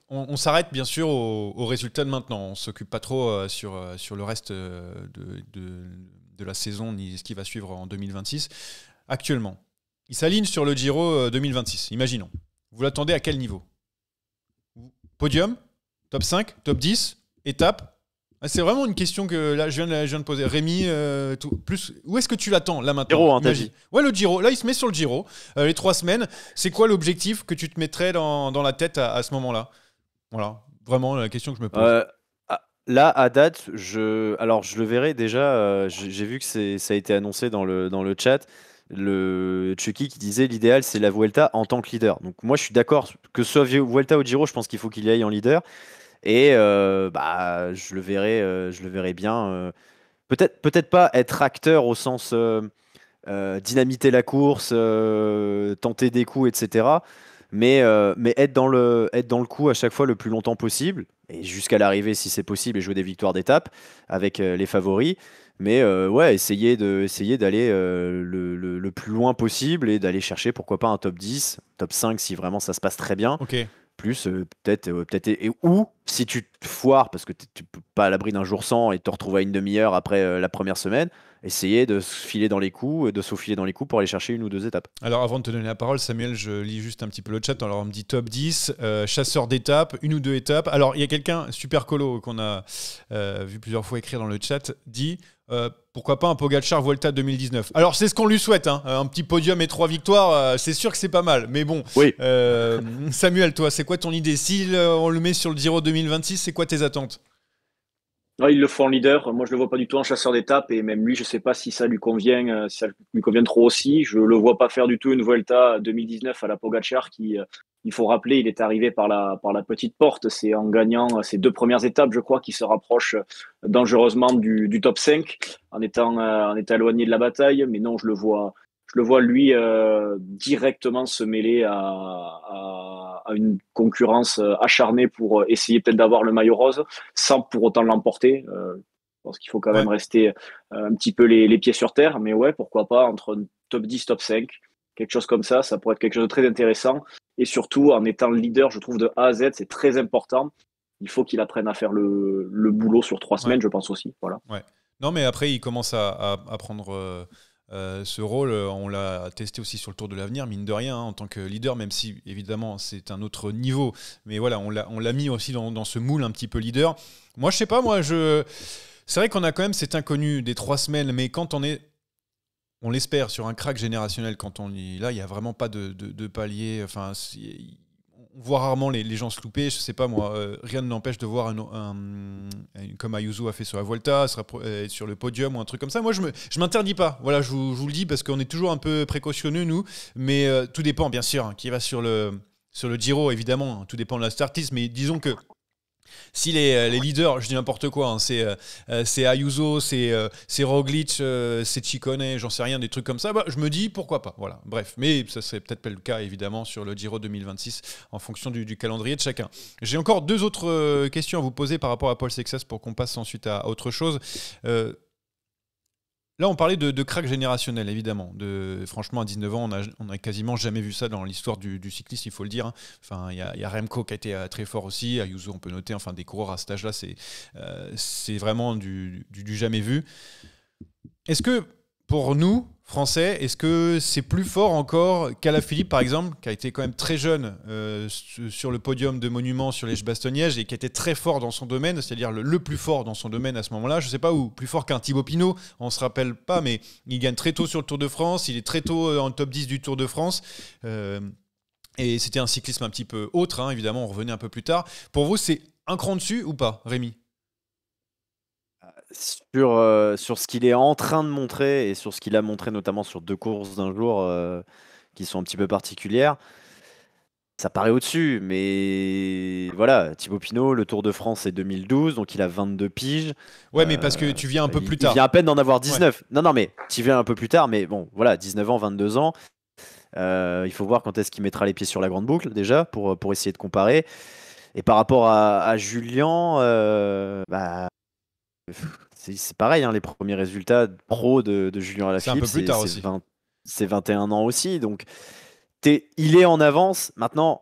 on s'arrête bien sûr aux résultats de maintenant. On ne s'occupe pas trop sur le reste de la saison ni ce qui va suivre en 2026. Actuellement, il s'aligne sur le Giro 2026, imaginons. Vous l'attendez à quel niveau? Podium? Top 5? Top 10? Étape? C'est vraiment une question que là, je viens de poser. Rémi, où est-ce que tu l'attends là maintenant? Giro, t'as dit. Ouais, le Giro. Là, il se met sur le Giro. Les 3 semaines. C'est quoi l'objectif que tu te mettrais dans la tête à ce moment-là? Voilà, vraiment la question que je me pose. Là, à date, je le verrai déjà. J'ai vu que ça a été annoncé dans le chat. Le Chucky qui disait l'idéal c'est la Vuelta en tant que leader. Donc moi je suis d'accord que ce soit Vuelta ou Giro, je pense qu'il faut qu'il y aille en leader. Et je le verrai bien. Peut-être pas être acteur au sens dynamiter la course, tenter des coups, etc. Mais être dans le coup à chaque fois le plus longtemps possible, et jusqu'à l'arrivée si c'est possible, et jouer des victoires d'étape avec les favoris. Mais ouais, essayer d'aller le plus loin possible et d'aller chercher pourquoi pas un top 10, top 5 si vraiment ça se passe très bien. Ok. Plus peut-être ou si tu te foires parce que tu peux pas à l'abri d'un jour sans et te retrouver à une demi-heure après la première semaine, essayer de se filer dans les coups, de s'aufiler dans les coups pour aller chercher une ou deux étapes. Alors avant de te donner la parole, Samuel, je lis juste un petit peu le chat. Alors on me dit top 10, chasseur d'étapes, une ou deux étapes. Alors il y a quelqu'un, super colo, qu'on a vu plusieurs fois écrire dans le chat, dit pourquoi pas un Pogacar Vuelta 2019. Alors c'est ce qu'on lui souhaite, hein. Un petit podium et 3 victoires, c'est sûr que c'est pas mal. Mais bon, oui. Samuel, toi, c'est quoi ton idée? Si on le met sur le Giro 2026, c'est quoi tes attentes? Il le faut en leader. Moi, je le vois pas du tout en chasseur d'étape. Et même lui, je sais pas si ça lui convient, si ça lui convient trop aussi. Je le vois pas faire du tout une Vuelta 2019 à la Pogacar qui, il faut rappeler, il est arrivé par la petite porte. C'est en gagnant ses 2 premières étapes, je crois, qu'il se rapproche dangereusement du top 5 en étant éloigné de la bataille. Mais non, je le vois lui directement se mêler à une concurrence acharnée pour essayer peut-être d'avoir le maillot rose sans pour autant l'emporter. Je pense qu'il faut quand même rester un petit peu les pieds sur terre. Mais ouais, pourquoi pas entre top 10, top 5, quelque chose comme ça pourrait être quelque chose de très intéressant. Et surtout, en étant leader, je trouve, de A à Z, c'est très important. Il faut qu'il apprenne à faire le boulot sur 3 semaines, je pense aussi. Voilà. Ouais. Non, mais après, il commence à prendre ce rôle. On l'a testé aussi sur le Tour de l'Avenir, mine de rien, hein, en tant que leader, même si, évidemment, c'est un autre niveau. Mais voilà, on l'a mis aussi dans ce moule un petit peu leader. Moi, je sais pas, c'est vrai qu'on a quand même cet inconnu des 3 semaines, mais quand on l'espère sur un crack générationnel, quand on est là, il n'y a vraiment pas de palier. Enfin, on voit rarement les gens se louper. Je sais pas moi, rien ne l'empêche de voir comme Ayuso a fait sur la Vuelta, sur le podium ou un truc comme ça. Moi, je m'interdis pas. Voilà, je vous le dis parce qu'on est toujours un peu précautionneux nous, mais tout dépend bien sûr. Hein, qui va sur le Giro, évidemment, hein, tout dépend de la startlist, mais disons que si les leaders, je dis n'importe quoi, hein, c'est Ayuso, c'est Roglic, c'est Ciccone, j'en sais rien, des trucs comme ça, je me dis pourquoi pas. Voilà, bref. Mais ça serait peut-être pas le cas, évidemment, sur le Giro 2026, en fonction du calendrier de chacun. J'ai encore 2 autres questions à vous poser par rapport à Paul Sexas pour qu'on passe ensuite à autre chose. Là, on parlait de crack générationnel, évidemment. Franchement, à 19 ans, on n'a quasiment jamais vu ça dans l'histoire du cyclisme, il faut le dire. Enfin, il y a Remco qui a été très fort aussi. Ayuso, on peut noter. Enfin, des coureurs à cet âge-là, c'est vraiment du jamais vu. Est-ce que, pour nous, Français, est-ce que c'est plus fort encore qu'Alaphilippe, par exemple, qui a été quand même très jeune sur le podium de Monument sur Liège-Bastogne-Liège et qui était très fort dans son domaine, c'est-à-dire le plus fort dans son domaine à ce moment-là. Je ne sais pas où, plus fort qu'un Thibaut Pinot, on ne se rappelle pas, mais il gagne très tôt sur le Tour de France, il est très tôt en top 10 du Tour de France. Et c'était un cyclisme un petit peu autre, hein, évidemment, on revenait un peu plus tard. Pour vous, c'est un cran dessus ou pas, Rémi? Sur ce qu'il est en train de montrer et sur ce qu'il a montré notamment sur 2 courses d'un jour qui sont un petit peu particulières, ça paraît au-dessus. Mais voilà, Thibaut Pinot, le Tour de France c'est 2012, donc il a 22 piges. Ouais, mais parce que tu viens un peu plus Il tard. vient à peine d'en avoir 19. Non, non, mais tu viens un peu plus tard, mais bon, voilà, 19 ans, 22 ans. Il faut voir quand est-ce qu'il mettra les pieds sur la grande boucle déjà pour essayer de comparer. Et par rapport à Julien, c'est pareil, hein, les premiers résultats pro de Julien C'est un Alaphilippe, peu plus tard aussi. c'est 21 ans aussi. Donc, il est en avance. Maintenant,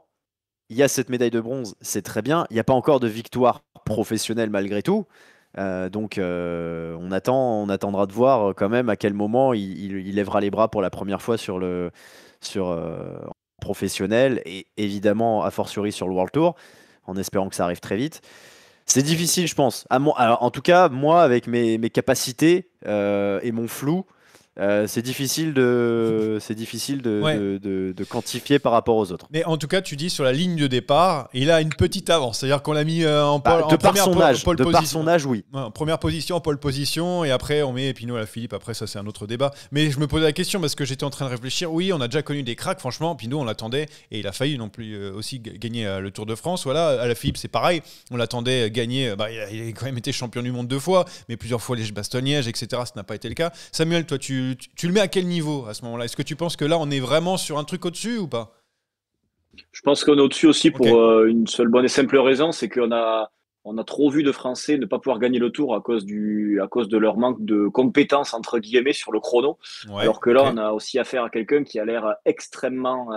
il y a cette médaille de bronze, c'est très bien. Il n'y a pas encore de victoire professionnelle malgré tout. Donc, on attendra de voir quand même à quel moment il lèvera les bras pour la première fois sur professionnel et évidemment, a fortiori sur le World Tour, en espérant que ça arrive très vite. C'est difficile, je pense. Alors, en tout cas, moi, avec mes capacités et mon flou, c'est difficile Ouais. de quantifier par rapport aux autres. Mais en tout cas, tu dis sur la ligne de départ, il a une petite avance. C'est-à-dire qu'on l'a mis en De par première son âge, pole de par position. son âge, oui. Ouais, en première position, en pole position, et après on met Pinot Alaphilippe. Après, ça, c'est un autre débat. Mais je me posais la question parce que j'étais en train de réfléchir. Oui, on a déjà connu des cracks, franchement. Pinot, on l'attendait, et il a failli non plus aussi gagner le Tour de France. Voilà, Alaphilippe, c'est pareil. On l'attendait gagner. Il a quand même été champion du monde 2 fois, mais plusieurs fois Liège-Bastogne-Liège, etc. Ça n'a pas été le cas. Samuel, toi, tu le mets à quel niveau à ce moment-là? Est-ce que tu penses que là, on est vraiment sur un truc au-dessus ou pas? Je pense qu'on est au-dessus aussi pour Ok. une seule bonne et simple raison, c'est on a trop vu de Français ne pas pouvoir gagner le Tour à cause de leur manque de compétences entre guillemets sur le chrono. Ouais, Alors que là, ok. on a aussi affaire à quelqu'un qui a l'air extrêmement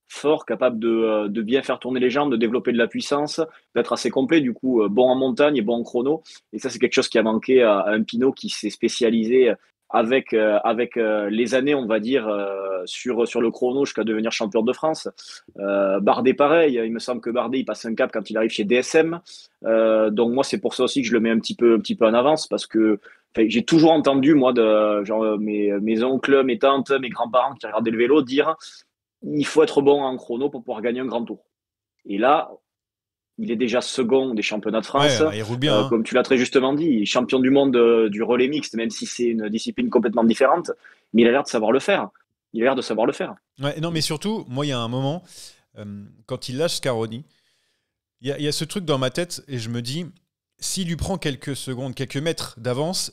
fort, capable de bien faire tourner les jambes, de développer de la puissance, d'être assez complet, du coup bon en montagne et bon en chrono. Et ça, c'est quelque chose qui a manqué à un Pinot qui s'est spécialisé avec les années, on va dire, sur le chrono jusqu'à devenir champion de France. Bardet, pareil, il me semble que Bardet, il passe un cap quand il arrive chez DSM. Donc moi, c'est pour ça aussi que je le mets un petit peu en avance, parce que j'ai toujours entendu, moi, genre, mes oncles, mes tantes, mes grands-parents qui regardaient le vélo dire il faut être bon en chrono pour pouvoir gagner un grand tour. Et là, il est déjà second des championnats de France. Ouais, il roule bien. Hein. Comme tu l'as très justement dit, champion du monde du relais mixte, même si c'est une discipline complètement différente. Mais il a l'air de savoir le faire. Il a l'air de savoir le faire. Ouais, non, mais surtout, moi, il y a un moment, quand il lâche Scaroni, il y a ce truc dans ma tête et je me dis, s'il lui prend quelques secondes, quelques mètres d'avance,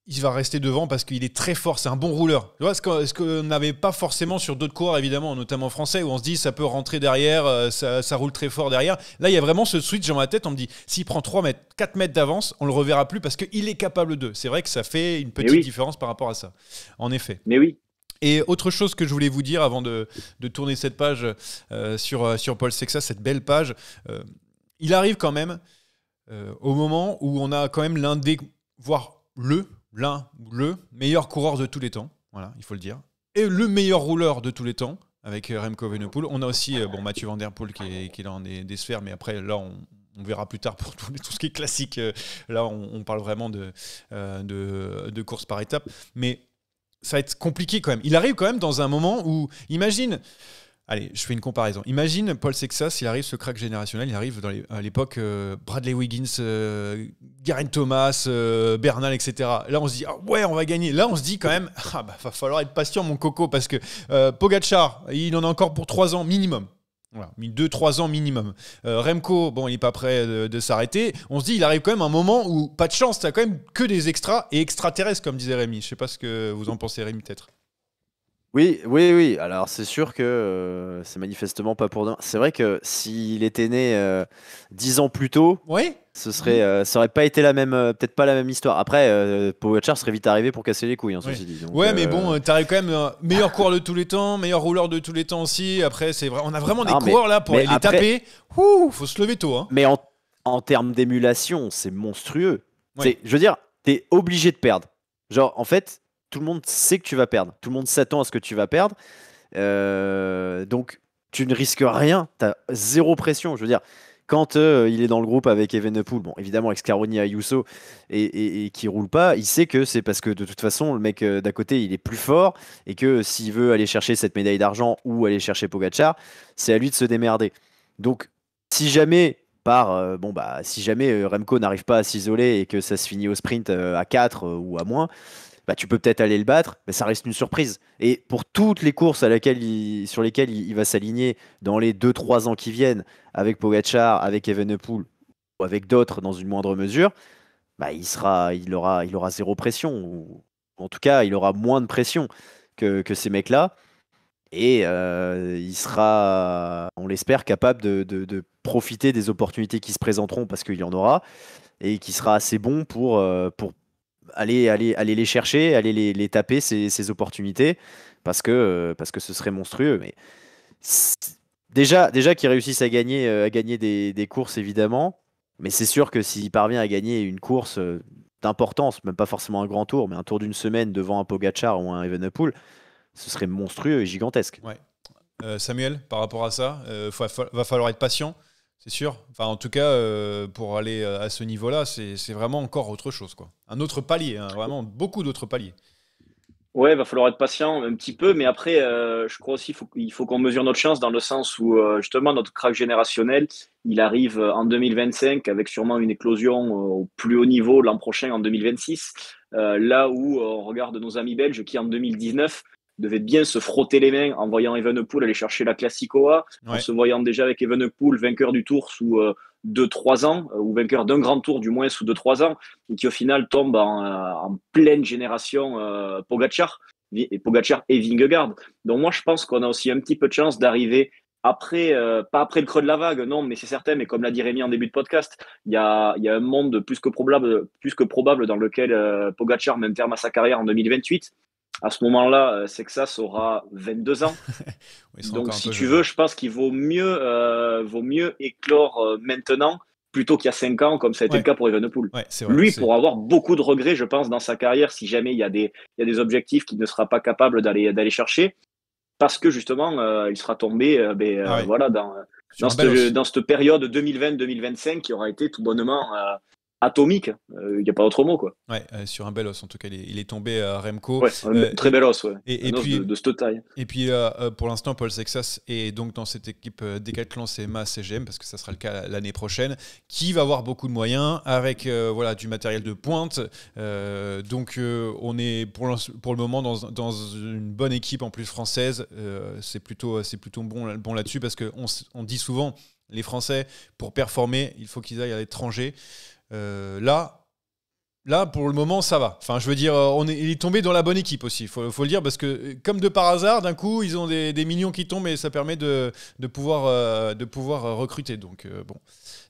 il va rester devant parce qu'il est très fort, c'est un bon rouleur. Tu vois, ce qu'on n'avait pas forcément sur d'autres coureurs, évidemment, notamment français, où on se dit ça peut rentrer derrière, ça roule très fort derrière. Là, il y a vraiment ce switch dans ma tête, on me dit, s'il prend 3 mètres, 4 mètres d'avance, on ne le reverra plus parce qu'il est capable d'eux. C'est vrai que ça fait une petite différence par rapport à ça, en effet. Mais oui. Et autre chose que je voulais vous dire avant de tourner cette page sur Paul Sexas, cette belle page, il arrive quand même au moment où on a quand même l'un des, voire le meilleur coureur de tous les temps, voilà, il faut le dire, et le meilleur rouleur de tous les temps, avec Remco Evenepoel. On a aussi Mathieu Van Der Poel qui est dans des sphères, mais après, là, on verra plus tard pour tout ce qui est classique. Là, on parle vraiment de course par étapes. Mais ça va être compliqué quand même. Il arrive quand même dans un moment où, imagine... Allez, je fais une comparaison. Imagine Paul Sexas, il arrive ce crack générationnel, il arrive à l'époque Bradley Wiggins, Geraint Thomas, Bernal, etc. Là, on se dit, ah ouais, on va gagner. Là, on se dit quand même, va falloir être patient, mon coco, parce que Pogacar, il en a encore pour 3 ans minimum. Voilà, 2-3 ans minimum. Remco, bon, il n'est pas prêt de s'arrêter. On se dit, il arrive quand même un moment où, pas de chance, tu as quand même que des extras et extraterrestres, comme disait Rémi. Je ne sais pas ce que vous en pensez, Rémi, peut-être. Oui. Alors, c'est sûr que c'est manifestement pas pour demain. C'est vrai que s'il était né 10 ans plus tôt, ouais, ça aurait pas été peut-être pas la même histoire. Après, Pogacar serait vite arrivé pour casser les couilles, hein, ceci dit. Donc, ouais, mais bon, t'arrives quand même meilleur coureur de tous les temps, meilleur rouleur de tous les temps aussi. Après, c'est vrai, on a vraiment des coureurs là pour les taper. Faut se lever tôt. Hein. Mais en termes d'émulation, c'est monstrueux. Ouais. Je veux dire, t'es obligé de perdre. Genre, en fait, tout le monde sait que tu vas perdre. Tout le monde s'attend à ce que tu vas perdre. Donc, tu ne risques rien. Tu as zéro pression. Je veux dire, quand il est dans le groupe avec Evenepoel, bon, évidemment avec Scaroni Ayuso et qui roule pas, il sait que c'est parce que de toute façon, le mec d'à côté, il est plus fort et que s'il veut aller chercher cette médaille d'argent ou aller chercher Pogacar, c'est à lui de se démerder. Donc, si jamais si jamais Remco n'arrive pas à s'isoler et que ça se finit au sprint à 4 ou à moins, bah, tu peux peut-être aller le battre, mais ça reste une surprise. Et pour toutes les courses sur lesquelles il va s'aligner dans les 2-3 ans qui viennent, avec Pogacar, avec Evenepoel ou avec d'autres dans une moindre mesure, bah, il aura zéro pression. Ou en tout cas, il aura moins de pression que ces mecs-là. Et il sera, on l'espère, capable de profiter des opportunités qui se présenteront parce qu'il y en aura et qui sera assez bon pour aller les chercher, aller les taper, ces opportunités, parce que ce serait monstrueux. Mais déjà qu'ils réussissent à gagner des courses, évidemment, mais c'est sûr que s'il parvient à gagner une course d'importance, même pas forcément un grand tour, mais un tour d'une semaine devant un Pogacar ou un Evenepoel, ce serait monstrueux et gigantesque. Ouais. Samuel, par rapport à ça, va falloir être patient, c'est sûr. Enfin, en tout cas, pour aller à ce niveau-là, c'est vraiment encore autre chose, quoi. Un autre palier, hein, vraiment beaucoup d'autres paliers. Ouais, va falloir être patient un petit peu, mais après, je crois aussi qu'il faut qu'on mesure notre chance dans le sens où justement notre crack générationnel, il arrive en 2025 avec sûrement une éclosion au plus haut niveau l'an prochain en 2026. Là où on regarde nos amis belges qui en 2019 devaient bien se frotter les mains en voyant Evenepoel aller chercher la Classicoa, en se voyant déjà avec Evenepoel vainqueur du Tour sous 2-3 ans, ou vainqueur d'un grand tour du moins sous 2-3 ans, et qui au final tombe en pleine génération Pogacar et Vingegaard. Donc moi je pense qu'on a aussi un petit peu de chance d'arriver après, pas après le creux de la vague, non, mais c'est certain, mais comme l'a dit Rémi en début de podcast, il y a un monde plus que probable dans lequel Pogacar mène terme à sa carrière en 2028. À ce moment-là, Sexas aura 22 ans. Oui, donc, si tu veux, je pense qu'il vaut mieux éclore maintenant plutôt qu'il y a 5 ans, comme ça a été le cas pour Evenepoel. Ouais, vrai, lui, pour avoir beaucoup de regrets, je pense, dans sa carrière, si jamais il y a des objectifs qu'il ne sera pas capable d'aller chercher, parce que justement, il sera tombé voilà, dans cette période 2020-2025 qui aura été tout bonnement atomique. Il n'y a pas d'autre mot, quoi. Ouais, sur un bel os, en tout cas, il est tombé à Remco. Ouais, un très bel os, ouais. Et puis, de cette taille. Et puis, pour l'instant, Paul Sexas est donc dans cette équipe Decathlon CMA CGM, parce que ça sera le cas l'année prochaine, qui va avoir beaucoup de moyens, avec du matériel de pointe. Donc, on est pour le moment dans une bonne équipe en plus française. C'est plutôt bon là-dessus, parce qu'on dit souvent, les Français, pour performer, il faut qu'ils aillent à l'étranger. Là, pour le moment, ça va. Enfin, je veux dire, il est tombé dans la bonne équipe aussi, faut le dire, parce que comme de par hasard, d'un coup, ils ont des millions qui tombent et ça permet de pouvoir recruter. Donc, bon.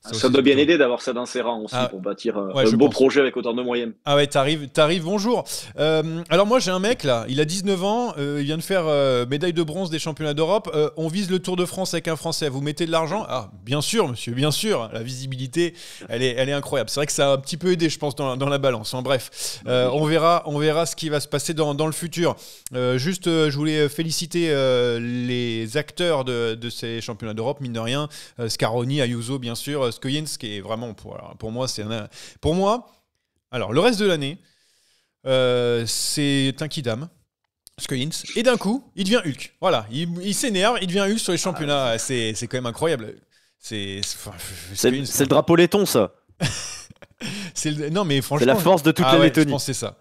Ça doit bien aider d'avoir ça dans ses rangs aussi pour bâtir un beau projet avec autant de moyens. Ah ouais, t'arrives, bonjour. Alors moi, j'ai un mec là, il a 19 ans, il vient de faire médaille de bronze des championnats d'Europe. On vise le Tour de France avec un Français. Vous mettez de l'argent ? Ah, bien sûr, monsieur, bien sûr. La visibilité, elle est incroyable. C'est vrai que ça a un petit peu aidé, je pense, dans la balance. En bref, on verra ce qui va se passer dans le futur. Je voulais féliciter les acteurs de ces championnats d'Europe, mine de rien. Scaroni, Ayuso, bien sûr. Scoyens, qui est vraiment pour moi, alors le reste de l'année, c'est un kidam, Scoyens, et d'un coup il devient Hulk. Voilà, il s'énerve, il devient Hulk sur les championnats. C'est quand même incroyable. C'est le drapeau laiton, ça. Non, mais franchement, c'est la force de toute la Lettonie. Je pense que c'est ça.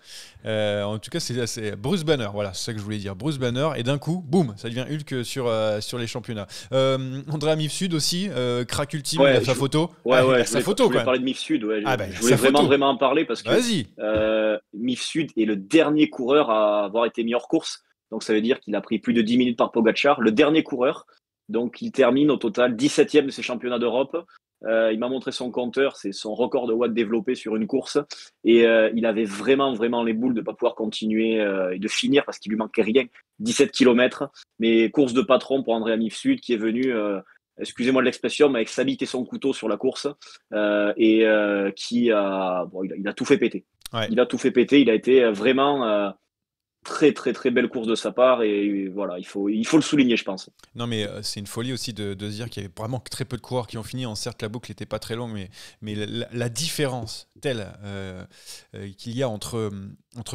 En tout cas, c'est Bruce Banner. Voilà, c'est ça que je voulais dire. Bruce Banner, et d'un coup, boum, ça devient Hulk sur les championnats. Andrea Mifsud aussi, crack ultime, il a sa photo. Il a sa photo. Je voulais parler de Mifsud. Ouais. Je voulais vraiment en parler parce que Mifsud est le dernier coureur à avoir été mis hors course. Donc ça veut dire qu'il a pris plus de 10 minutes par Pogacar. Le dernier coureur. Donc il termine au total 17e de ces championnats d'Europe. Il m'a montré son compteur, c'est son record de watts développé sur une course, et il avait vraiment les boules de ne pas pouvoir continuer et de finir parce qu'il lui manquait rien. 17 km, mais course de patron pour Andrea Mifsud qui est venu, excusez-moi de l'expression, mais avec sa bite et son couteau sur la course, et qui il a tout fait péter. Ouais. Il a tout fait péter, il a été vraiment très très très belle course de sa part et voilà, il faut le souligner, je pense. Non, mais c'est une folie aussi de se dire qu'il y avait vraiment très peu de coureurs qui ont fini. Certes, la boucle n'était pas très longue, mais la différence telle qu'il y a entre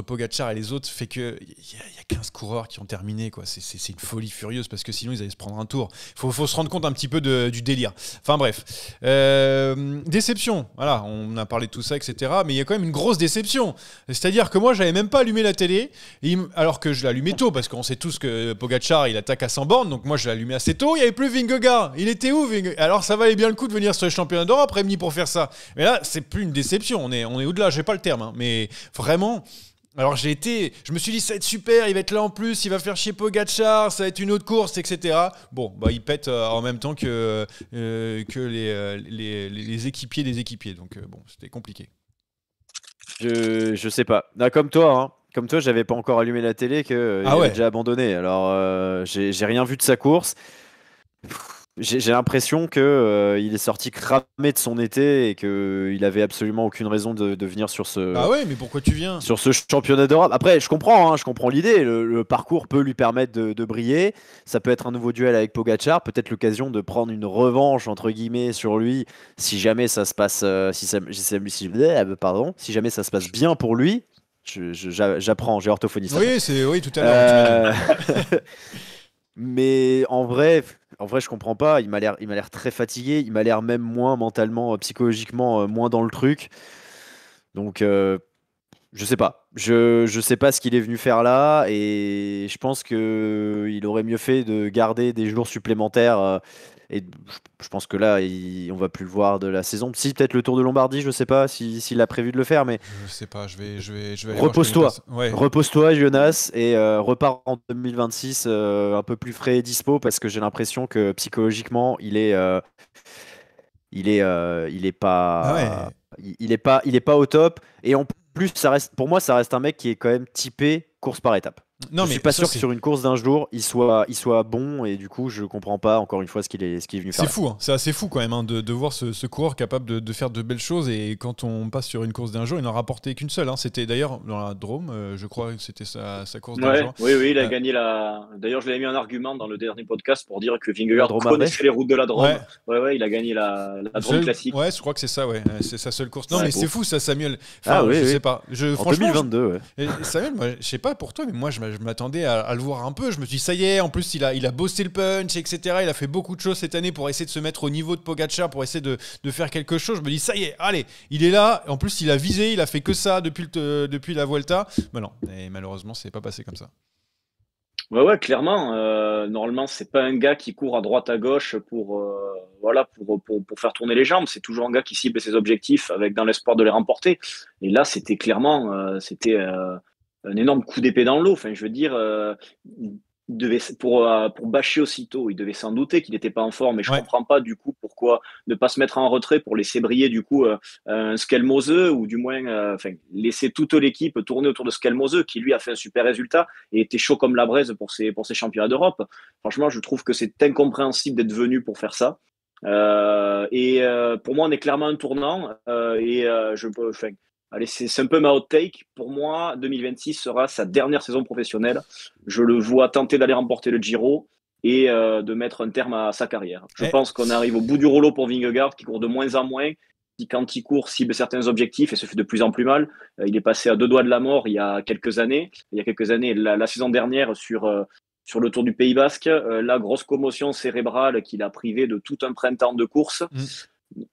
Pogacar et les autres fait qu'il y a 15 coureurs qui ont terminé, quoi. C'est une folie furieuse parce que sinon ils allaient se prendre un tour. Faut se rendre compte un petit peu du délire. Enfin bref. Déception. Voilà, on a parlé de tout ça, etc. Mais il y a quand même une grosse déception. C'est-à-dire que moi, j'avais même pas allumé la télé, alors que je l'ai allumé tôt parce qu'on sait tous que Pogacar, il attaque à 100 bornes. Donc moi, je l'ai allumé assez tôt. Il n'y avait plus Vingegaard. Il était où, Vingegaard? Alors ça valait bien le coup de venir sur les championnats d'Europe, Rémi, pour faire ça. Mais là, c'est plus une déception. On est au-delà. J'ai pas le terme, hein. Mais vraiment. Alors je me suis dit ça va être super, il va être là en plus, il va faire chier Pogacar, ça va être une autre course, etc. Bon, bah il pète en même temps que les équipiers des équipiers, donc bon, c'était compliqué. Je sais pas. Ah, comme toi, hein. Comme toi, j'avais pas encore allumé la télé que il avait déjà abandonné. Alors j'ai rien vu de sa course. J'ai l'impression que il est sorti cramé de son été et qu'il avait absolument aucune raison de venir sur ce Ah ouais, mais pourquoi tu viens? sur ce championnat d'Europe. Après, je comprends l'idée. Le parcours peut lui permettre de briller. Ça peut être un nouveau duel avec Pogacar, peut-être l'occasion de prendre une revanche entre guillemets sur lui si jamais ça se passe si jamais ça se passe bien pour lui. J'apprends, j'ai orthophonie. Oui, tout à l'heure. Mais en vrai, je comprends pas. Il m'a l'air très fatigué. Il m'a l'air même moins mentalement, psychologiquement, moins dans le truc. Donc, je sais pas. Je sais pas ce qu'il est venu faire là. Et je pense qu'il aurait mieux fait de garder des jours supplémentaires. Et je pense que là, on va plus le voir de la saison. Si, peut-être le Tour de Lombardie, je sais pas s'il a prévu de le faire. Mais je sais pas, je vais aller repose-toi. Ouais. Repose-toi, Jonas, et repars en 2026 un peu plus frais et dispo parce que j'ai l'impression que psychologiquement, il est pas, il est pas au top. Et en plus, pour moi, ça reste un mec qui est quand même typé course par étape. Non, je suis pas sûr que sur une course d'un jour, il soit bon, et du coup, je comprends pas encore une fois ce qu'il est venu faire. C'est fou, hein. C'est assez fou quand même hein, de voir ce coureur capable de faire de belles choses. Et quand on passe sur une course d'un jour, il n'en rapportait qu'une seule. Hein. C'était d'ailleurs dans la Drôme, je crois que c'était sa course d'un jour. Oui, il a gagné la. D'ailleurs, je l'avais mis en argument dans le dernier podcast pour dire que Vingegaard connaissait les routes de la Drôme. Ouais, il a gagné la Drôme classique. Ouais, je crois que c'est ça, ouais. C'est sa seule course. Non, mais beau. C'est fou ça, Samuel. Enfin, je sais pas. En 2022, ouais. Samuel, moi, je sais pas pour toi, mais moi, je m'attendais à le voir un peu. Je me suis dit, ça y est, en plus, il a bossé le punch, etc. Il a fait beaucoup de choses cette année pour essayer de se mettre au niveau de Pogacar, pour essayer de faire quelque chose. Je me dis, ça y est, allez, il est là. En plus, il a visé, il a fait que ça depuis la Vuelta. Mais non, et malheureusement, c'est pas passé comme ça. Ouais, clairement. Normalement, c'est pas un gars qui court à droite à gauche pour faire tourner les jambes. C'est toujours un gars qui cible ses objectifs dans l'espoir de les remporter. Et là, c'était clairement, un énorme coup d'épée dans l'eau. Enfin, je veux dire, il devait, pour bâcher aussitôt, il devait s'en douter qu'il n'était pas en forme. Et je comprends pas du coup pourquoi ne pas se mettre en retrait pour laisser briller du coup un Skelmose ou du moins laisser toute l'équipe tourner autour de Skelmose qui lui a fait un super résultat et était chaud comme la braise pour ses championnats d'Europe. Franchement, je trouve que c'est incompréhensible d'être venu pour faire ça. Pour moi, on est clairement un tournant allez, c'est un peu ma hot take. Pour moi, 2026 sera sa dernière saison professionnelle. Je le vois tenter d'aller remporter le Giro et de mettre un terme à sa carrière. Je pense qu'on arrive au bout du rouleau pour Vingegaard, qui court de moins en moins, qui, quand il court, cible certains objectifs et se fait de plus en plus mal. Il est passé à 2 doigts de la mort il y a quelques années. La saison dernière, sur le Tour du Pays Basque, la grosse commotion cérébrale qui l'a privé de tout un printemps de course.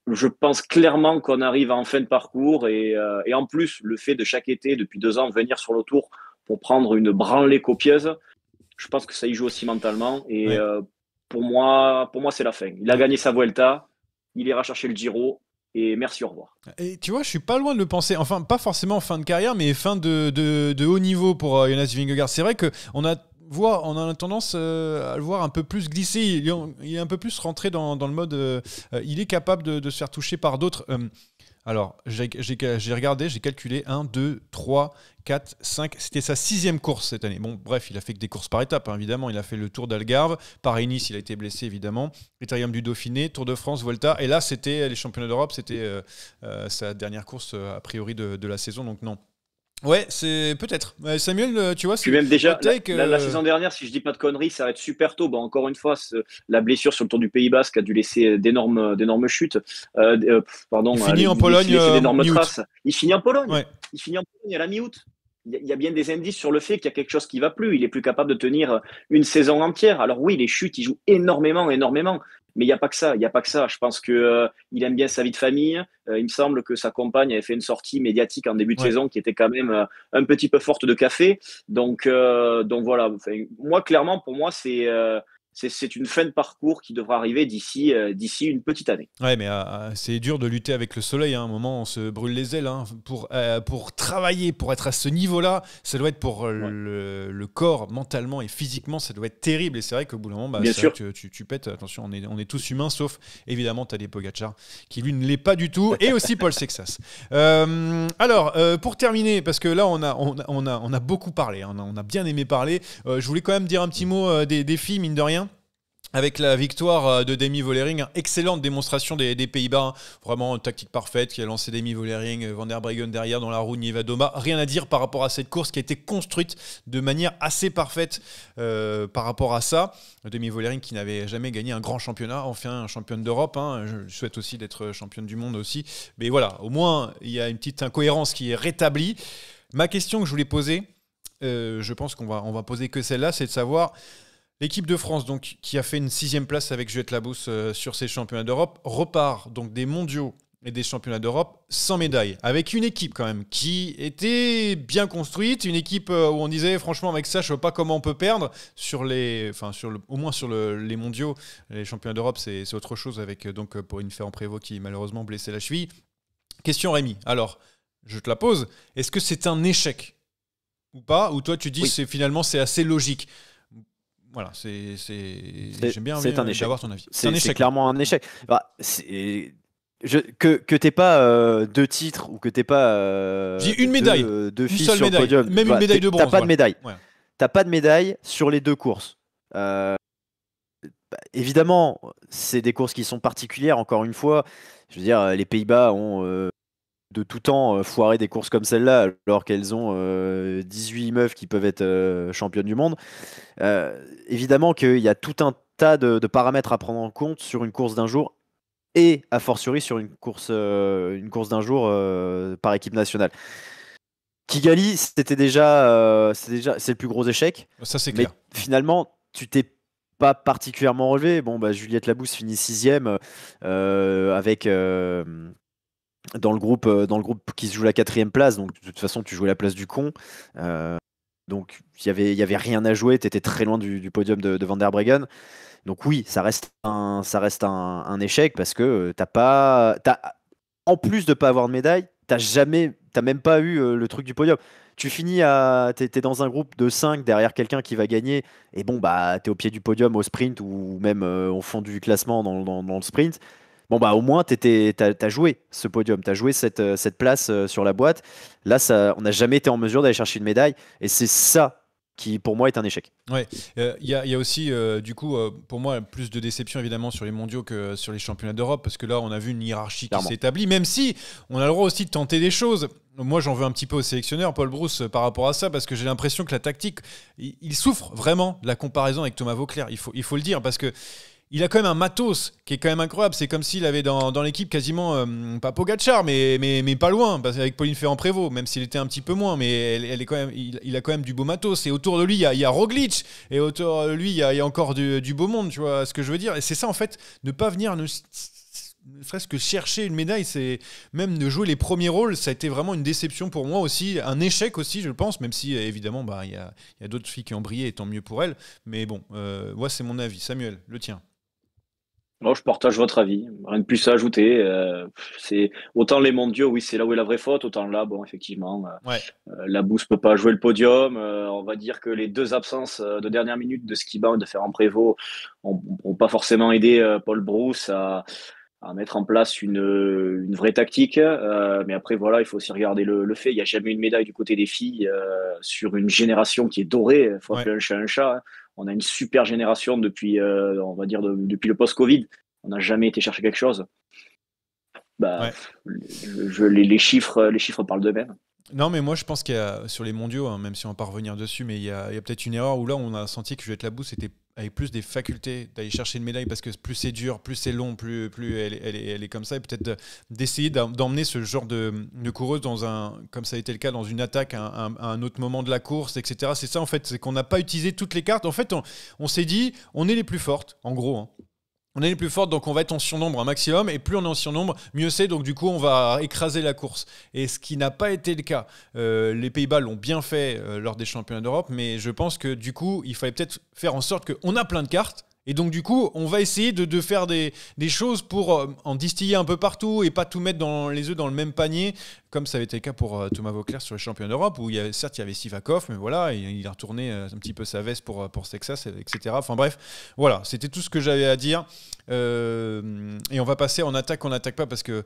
Je pense clairement qu'on arrive en fin de parcours et en plus, le fait de chaque été, depuis 2 ans, venir sur le Tour pour prendre une branlée copieuse, je pense que ça y joue aussi mentalement. Et pour moi, c'est la fin. Il a gagné sa Vuelta, il ira chercher le Giro et merci, au revoir. Et tu vois, je suis pas loin de le penser. Enfin, pas forcément en fin de carrière, mais fin de haut niveau pour Jonas Vingegaard. C'est vrai qu'on a tendance à le voir un peu plus glisser. Il est un peu plus rentré dans le mode. Il est capable de se faire toucher par d'autres. Alors, j'ai regardé, j'ai calculé 1, 2, 3, 4, 5. C'était sa 6e course cette année. Bon, bref, il a fait que des courses par étapes, hein, évidemment. Il a fait le Tour d'Algarve, Paris-Nice, il a été blessé, évidemment. Critérium du Dauphiné, Tour de France, Vuelta. Et là, c'était les championnats d'Europe. C'était sa dernière course, a priori, de la saison. Donc, non. Ouais, c'est peut-être. Samuel, tu vois, Puis c'est même déjà, hot take, la saison dernière, si je dis pas de conneries, ça arrête super tôt. Bon, encore une fois, la blessure sur le Tour du Pays Basque a dû laisser d'énormes chutes. il Pardon, finit en Pologne laisser d'énormes mi-août. traces. Il finit en Pologne. Ouais. Il finit en Pologne à la mi-août. Il y a bien des indices sur le fait qu'il y a quelque chose qui va plus. Il est plus capable de tenir une saison entière. Alors oui, les chutes, il joue énormément, énormément. Mais il n'y a pas que ça. Il n'y a pas que ça. Je pense que il aime bien sa vie de famille. Il me semble que sa compagne avait fait une sortie médiatique en début de Ouais. saison qui était quand même un petit peu forte de café. Donc voilà. Enfin, moi, clairement, pour moi, c'est une fin de parcours qui devra arriver d'ici une petite année. Ouais, mais c'est dur de lutter avec le soleil. À un moment, on se brûle les ailes. Pour travailler, pour être à ce niveau-là, ça doit être pour le corps, mentalement et physiquement, ça doit être terrible. Et c'est vrai qu'au bout d'un moment, Bien sûr. que tu pètes. Attention, on est tous humains, sauf évidemment Tadej Pogacar, qui lui ne l'est pas du tout, et aussi Paul Sexas. Alors, pour terminer, parce que là, on a beaucoup parlé, hein, on a bien aimé parler. Je voulais quand même dire un petit mot des filles, mine de rien. Avec la victoire de Demi Vollering, excellente démonstration des Pays-Bas, hein. Vraiment tactique parfaite qui a lancé Demi Vollering, Van der Breggen derrière dans la roue, Niewiadoma. Rien à dire par rapport à cette course qui a été construite de manière assez parfaite par rapport à ça. Demi Vollering qui n'avait jamais gagné un grand championnat, enfin championne d'Europe, hein. Je souhaite aussi d'être championne du monde aussi. Mais voilà, au moins il y a une petite incohérence qui est rétablie. Ma question que je voulais poser, je pense qu'on va poser que celle-là, c'est de savoir... L'équipe de France, donc, qui a fait une 6e place avec Juliette Labousse sur ces championnats d'Europe, repart donc des mondiaux et des championnats d'Europe sans médaille, avec une équipe quand même qui était bien construite, une équipe où on disait franchement avec ça je ne vois pas comment on peut perdre au moins sur les mondiaux, les championnats d'Europe c'est autre chose avec donc pour une Ferrand-Prévot qui malheureusement blessé la cheville. Question Rémi, alors je te la pose, est-ce que c'est un échec ou pas, ou toi tu dis Oui. Finalement c'est assez logique? Voilà, j'aime bien C'est un échec. d'avoir ton avis. C'est un échec. C'est clairement un échec. Bah, que t'aies pas 2 titres ou que t'aies pas J'ai une médaille, deux une filles seule sur médaille, le podium, même une médaille de bronze. T'as pas de médaille. Ouais. T'as pas de médaille sur les 2 courses. Évidemment, c'est des courses qui sont particulières. Encore une fois, je veux dire, les Pays-Bas ont de tout temps foiré des courses comme celle-là, alors qu'elles ont 18 meufs qui peuvent être championnes du monde. Évidemment qu'il y a tout un tas de paramètres à prendre en compte sur une course d'un jour et a fortiori sur une course d'un jour par équipe nationale. Kigali, c'est le plus gros échec. Ça c'est mais clair. Finalement, tu t'es pas particulièrement relevé. Bon, bah, Juliette Labousse finit 6e avec dans le groupe qui se joue la 4e place. Donc de toute façon, tu jouais la place du con. Donc il y avait rien à jouer. Tu étais très loin du podium de Van der Breggen. Donc oui, ça reste un échec parce que en plus de pas avoir de médaille, t'as même pas eu le truc du podium. Tu finis t'es dans un groupe de 5 derrière quelqu'un qui va gagner, et bon bah t'es au pied du podium au sprint ou même au fond du classement dans le sprint. Bon bah au moins t'as joué ce podium, t'as joué cette place sur la boîte. Là on n'a jamais été en mesure d'aller chercher une médaille, et c'est ça qui pour moi est un échec. Ouais, il y a aussi du coup pour moi plus de déception évidemment sur les mondiaux que sur les championnats d'Europe, parce que là on a vu une hiérarchie qui s'est établie, même si on a le droit aussi de tenter des choses. Moi j'en veux un petit peu au sélectionneur Paul Brousse par rapport à ça, parce que j'ai l'impression que la tactique, il souffre vraiment de la comparaison avec Thomas Vauclair, il faut le dire, parce que il a quand même un matos qui est quand même incroyable. C'est comme s'il avait dans l'équipe quasiment, pas Pogacar, mais pas loin, parce avec Pauline Ferrand-Prévot, même s'il était un petit peu moins, mais elle est quand même, il a quand même du beau matos. Et autour de lui, il y a Roglic, et autour de lui, il y a encore du beau monde, tu vois ce que je veux dire. Et c'est ça, en fait, ne pas venir ne serait-ce que chercher une médaille, c'est même de jouer les premiers rôles, ça a été vraiment une déception pour moi aussi, un échec aussi, je pense, même si évidemment, il y a d'autres filles qui ont brillé, et tant mieux pour elles. Mais bon, moi, c'est mon avis. Samuel, le tien. Moi, je partage votre avis. Rien de plus à ajouter. C'est autant les mondiaux, oui, c'est là où est la vraie faute. Autant là, bon, effectivement, la Bourse peut pas jouer le podium. On va dire que les 2 absences de dernière minute de Skiba et de Ferrand-Prévot ont pas forcément aidé Paul Brousse à mettre en place une vraie tactique. Mais après, voilà, il faut aussi regarder le fait. Il n'y a jamais eu une médaille du côté des filles sur une génération qui est dorée. Il faut appeler un chat un chat. Hein. On a une super génération depuis, on va dire, depuis le post-Covid. On n'a jamais été chercher quelque chose. Les chiffres parlent d'eux-mêmes. Non, mais moi je pense qu'il y a sur les mondiaux, hein, même si on va pas revenir dessus, mais il y a peut-être une erreur où là on a senti que Juliette Labous était avec plus des facultés d'aller chercher une médaille parce que plus c'est dur, plus c'est long, plus elle est comme ça, et peut-être d'essayer d'emmener ce genre de coureuse dans comme ça a été le cas dans une attaque à un autre moment de la course, etc. C'est ça en fait, c'est qu'on n'a pas utilisé toutes les cartes. En fait, on s'est dit, on est les plus fortes, en gros. Hein. On est les plus fortes, donc on va être en surnombre un maximum, et plus on est en surnombre, mieux c'est, donc du coup on va écraser la course. Et ce qui n'a pas été le cas. Les Pays-Bas l'ont bien fait lors des championnats d'Europe, mais je pense que du coup il fallait peut-être faire en sorte qu'on a plein de cartes, et donc du coup on va essayer de faire des choses pour en distiller un peu partout, et pas tout mettre dans les œufs dans le même panier, comme ça avait été le cas pour Thomas Vauclair sur les championnats d'Europe, où certes il y avait Sivakov, mais voilà, il a retourné un petit peu sa veste pour Texas, etc. Enfin bref, voilà, c'était tout ce que j'avais à dire. Et on va passer en attaque, on n'attaque pas parce que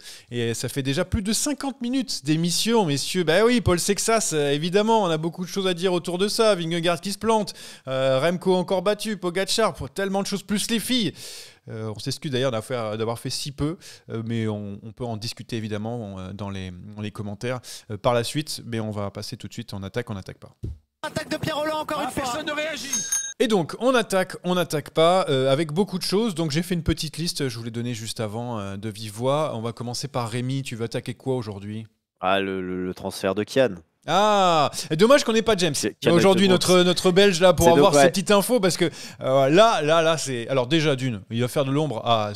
ça fait déjà plus de 50 minutes d'émission, messieurs. Bah oui, Paul Sexas, évidemment, on a beaucoup de choses à dire autour de ça. Vingegaard qui se plante, Remco encore battu, Pogačar, pour tellement de choses, plus les filles. On s'excuse d'ailleurs d'avoir fait si peu, mais on peut en discuter évidemment dans les commentaires par la suite. Mais on va passer tout de suite en attaque, on n'attaque pas. Attaque de Pierre Rolland encore une fois. Personne ne réagit. Et donc, on n'attaque pas, avec beaucoup de choses. Donc, j'ai fait une petite liste, je vous l'ai donnée juste avant, de vive voix. On va commencer par Rémi. Tu veux attaquer quoi aujourd'hui ? Ah, le transfert de Kian. Ah, dommage qu'on n'ait pas James aujourd'hui, notre Belge là, pour avoir cette petite info, parce que là, c'est... Alors déjà, il va faire de l'ombre à...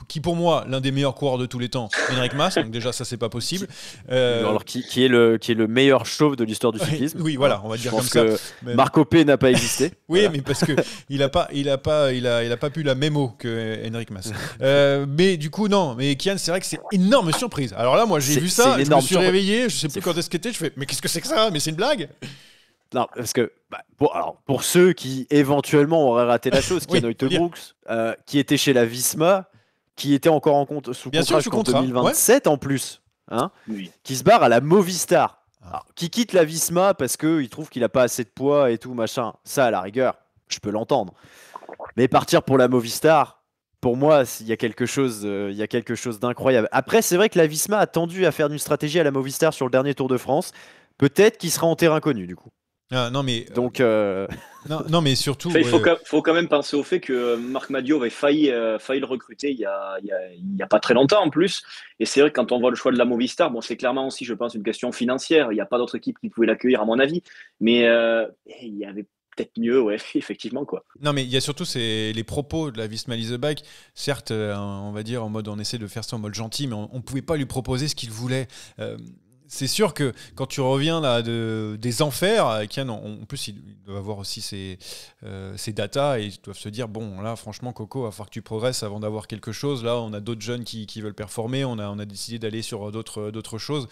qui pour moi l'un des meilleurs coureurs de tous les temps, Henrik Mas, donc déjà ça c'est pas possible. Alors qui est le meilleur chauve de l'histoire du cyclisme. Oui, voilà, on va dire comme ça. Mais... Marco P n'a pas existé. Oui, voilà. Mais parce que il a pas pu la mémo que Henrik Mas. Mais du coup non, mais Kian, c'est vrai que c'est énorme surprise. Alors là, moi j'ai vu ça, je me suis réveillé, je sais plus quand est-ce qu'était, je fais mais qu'est-ce que c'est que ça ? Mais c'est une blague ? Non, parce que pour ceux qui éventuellement auraient raté la chose, Kian Uijtenbrooks, qui était chez la Visma, qui était encore sous contrat jusqu'en 2027 en plus, hein, oui. Qui se barre à la Movistar, alors, qui quitte la Visma parce qu'il trouve qu'il n'a pas assez de poids et tout, machin. Ça, à la rigueur, je peux l'entendre. Mais partir pour la Movistar, pour moi, il y a quelque chose d'incroyable. Après, c'est vrai que la Visma a tendu à faire une stratégie à la Movistar sur le dernier Tour de France. Peut-être qu'il sera en terrain connu, du coup. Ah, non mais donc non mais surtout il faut quand même penser au fait que Marc Madiot avait failli le recruter il y a pas très longtemps en plus, et c'est vrai que quand on voit le choix de la Movistar, bon, c'est clairement aussi, je pense, une question financière. Il n'y a pas d'autre équipe qui pouvait l'accueillir à mon avis, mais il y avait peut-être mieux, ouais, effectivement, quoi. Non, mais il y a surtout les propos de la Visma Leaseback. Certes, on va dire on essaie de faire ça en mode gentil, mais on pouvait pas lui proposer ce qu'il voulait. C'est sûr que quand tu reviens là des enfers, Kian, en plus il doit avoir aussi ses datas, et ils doivent se dire bon là franchement Coco, il va falloir que tu progresses avant d'avoir quelque chose. Là on a d'autres jeunes qui veulent performer, on a décidé d'aller sur d'autres choses.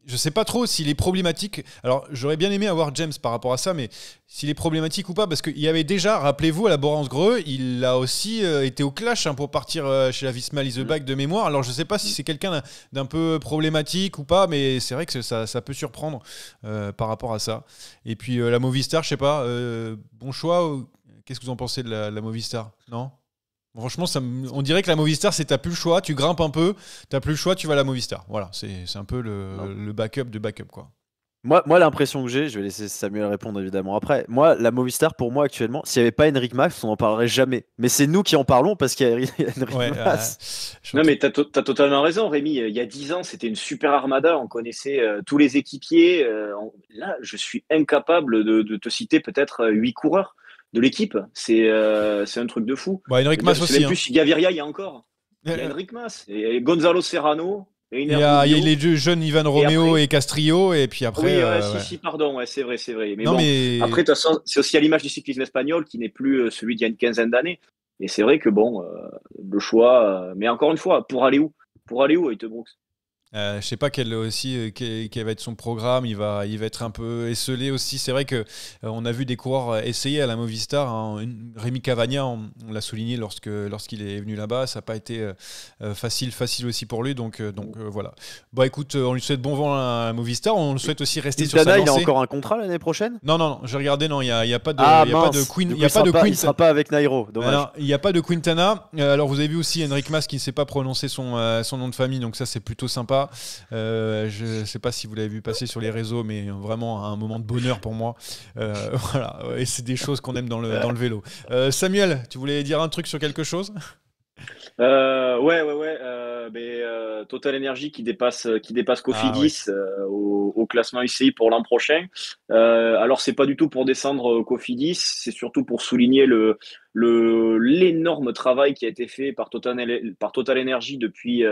Je sais pas trop s'il est problématique. Alors, j'aurais bien aimé avoir James par rapport à ça, mais s'il est problématique ou pas, parce qu'il y avait déjà, rappelez-vous, à la Borance-Greux, il a aussi été au clash pour partir chez la Visma Leaseback de mémoire. Alors, je sais pas si c'est quelqu'un d'un peu problématique ou pas, mais c'est vrai que ça peut surprendre par rapport à ça. Et puis, la Movistar, je sais pas, bon choix. Qu'est-ce que vous en pensez de la Movistar ? Non ? Franchement, on dirait que la Movistar, c'est t'as plus le choix, tu grimpes un peu, t'as plus le choix, tu vas à la Movistar. Voilà, c'est un peu le backup de backup, quoi. Moi, l'impression que j'ai, je vais laisser Samuel répondre évidemment après. Moi, la Movistar, pour moi actuellement, s'il n'y avait pas Henrik Mas, on n'en parlerait jamais. Mais c'est nous qui en parlons parce qu'il y a Henrik Mas. Non, mais t'as totalement raison, Rémi. Il y a 10 ans, c'était une super armada. On connaissait tous les équipiers. Là, je suis incapable de te citer peut-être 8 coureurs de l'équipe. C'est un truc de fou. Bah, Henrik Mas aussi. Même plus si Gaviria, il y a encore. Il y a Henrik Mas. Et Gonzalo Serrano. Il y a les deux jeunes Ivan Romeo et Castrillo, et puis après... Oui, pardon, ouais, c'est vrai. Mais non, bon, après, de toute façon, c'est aussi à l'image du cyclisme espagnol qui n'est plus celui d'il y a une quinzaine d'années. Et c'est vrai que, bon, le choix... mais encore une fois, pour aller où Uijtenbrooks? Je sais pas quel va être son programme. Il va être un peu esselé aussi. C'est vrai que on a vu des coureurs essayer à la Movistar. Hein. Rémi Cavagna, on l'a souligné lorsqu'il est venu là-bas. Ça n'a pas été facile aussi pour lui. Donc voilà. Bon, écoute, on lui souhaite bon vent à la Movistar. On le souhaite aussi rester sur sa lancée. Il a encore un contrat l'année prochaine ? Non. J'ai regardé. Non, il y a pas de Queen. Il ne sera pas avec Nairo. Dommage. Il n'y a pas de Quintana. Alors vous avez vu aussi Henrik Mas qui ne sait pas prononcer son nom de famille. Donc ça c'est plutôt sympa. ça. Je ne sais pas si vous l'avez vu passer sur les réseaux, mais vraiment un moment de bonheur pour moi. Voilà, et c'est des choses qu'on aime dans le vélo. Samuel, tu voulais dire un truc sur quelque chose ? Ouais. Total Energy qui dépasse Cofidis au classement UCI pour l'an prochain. Alors c'est pas du tout pour descendre Cofidis, c'est surtout pour souligner l'énorme travail qui a été fait par Total Energy depuis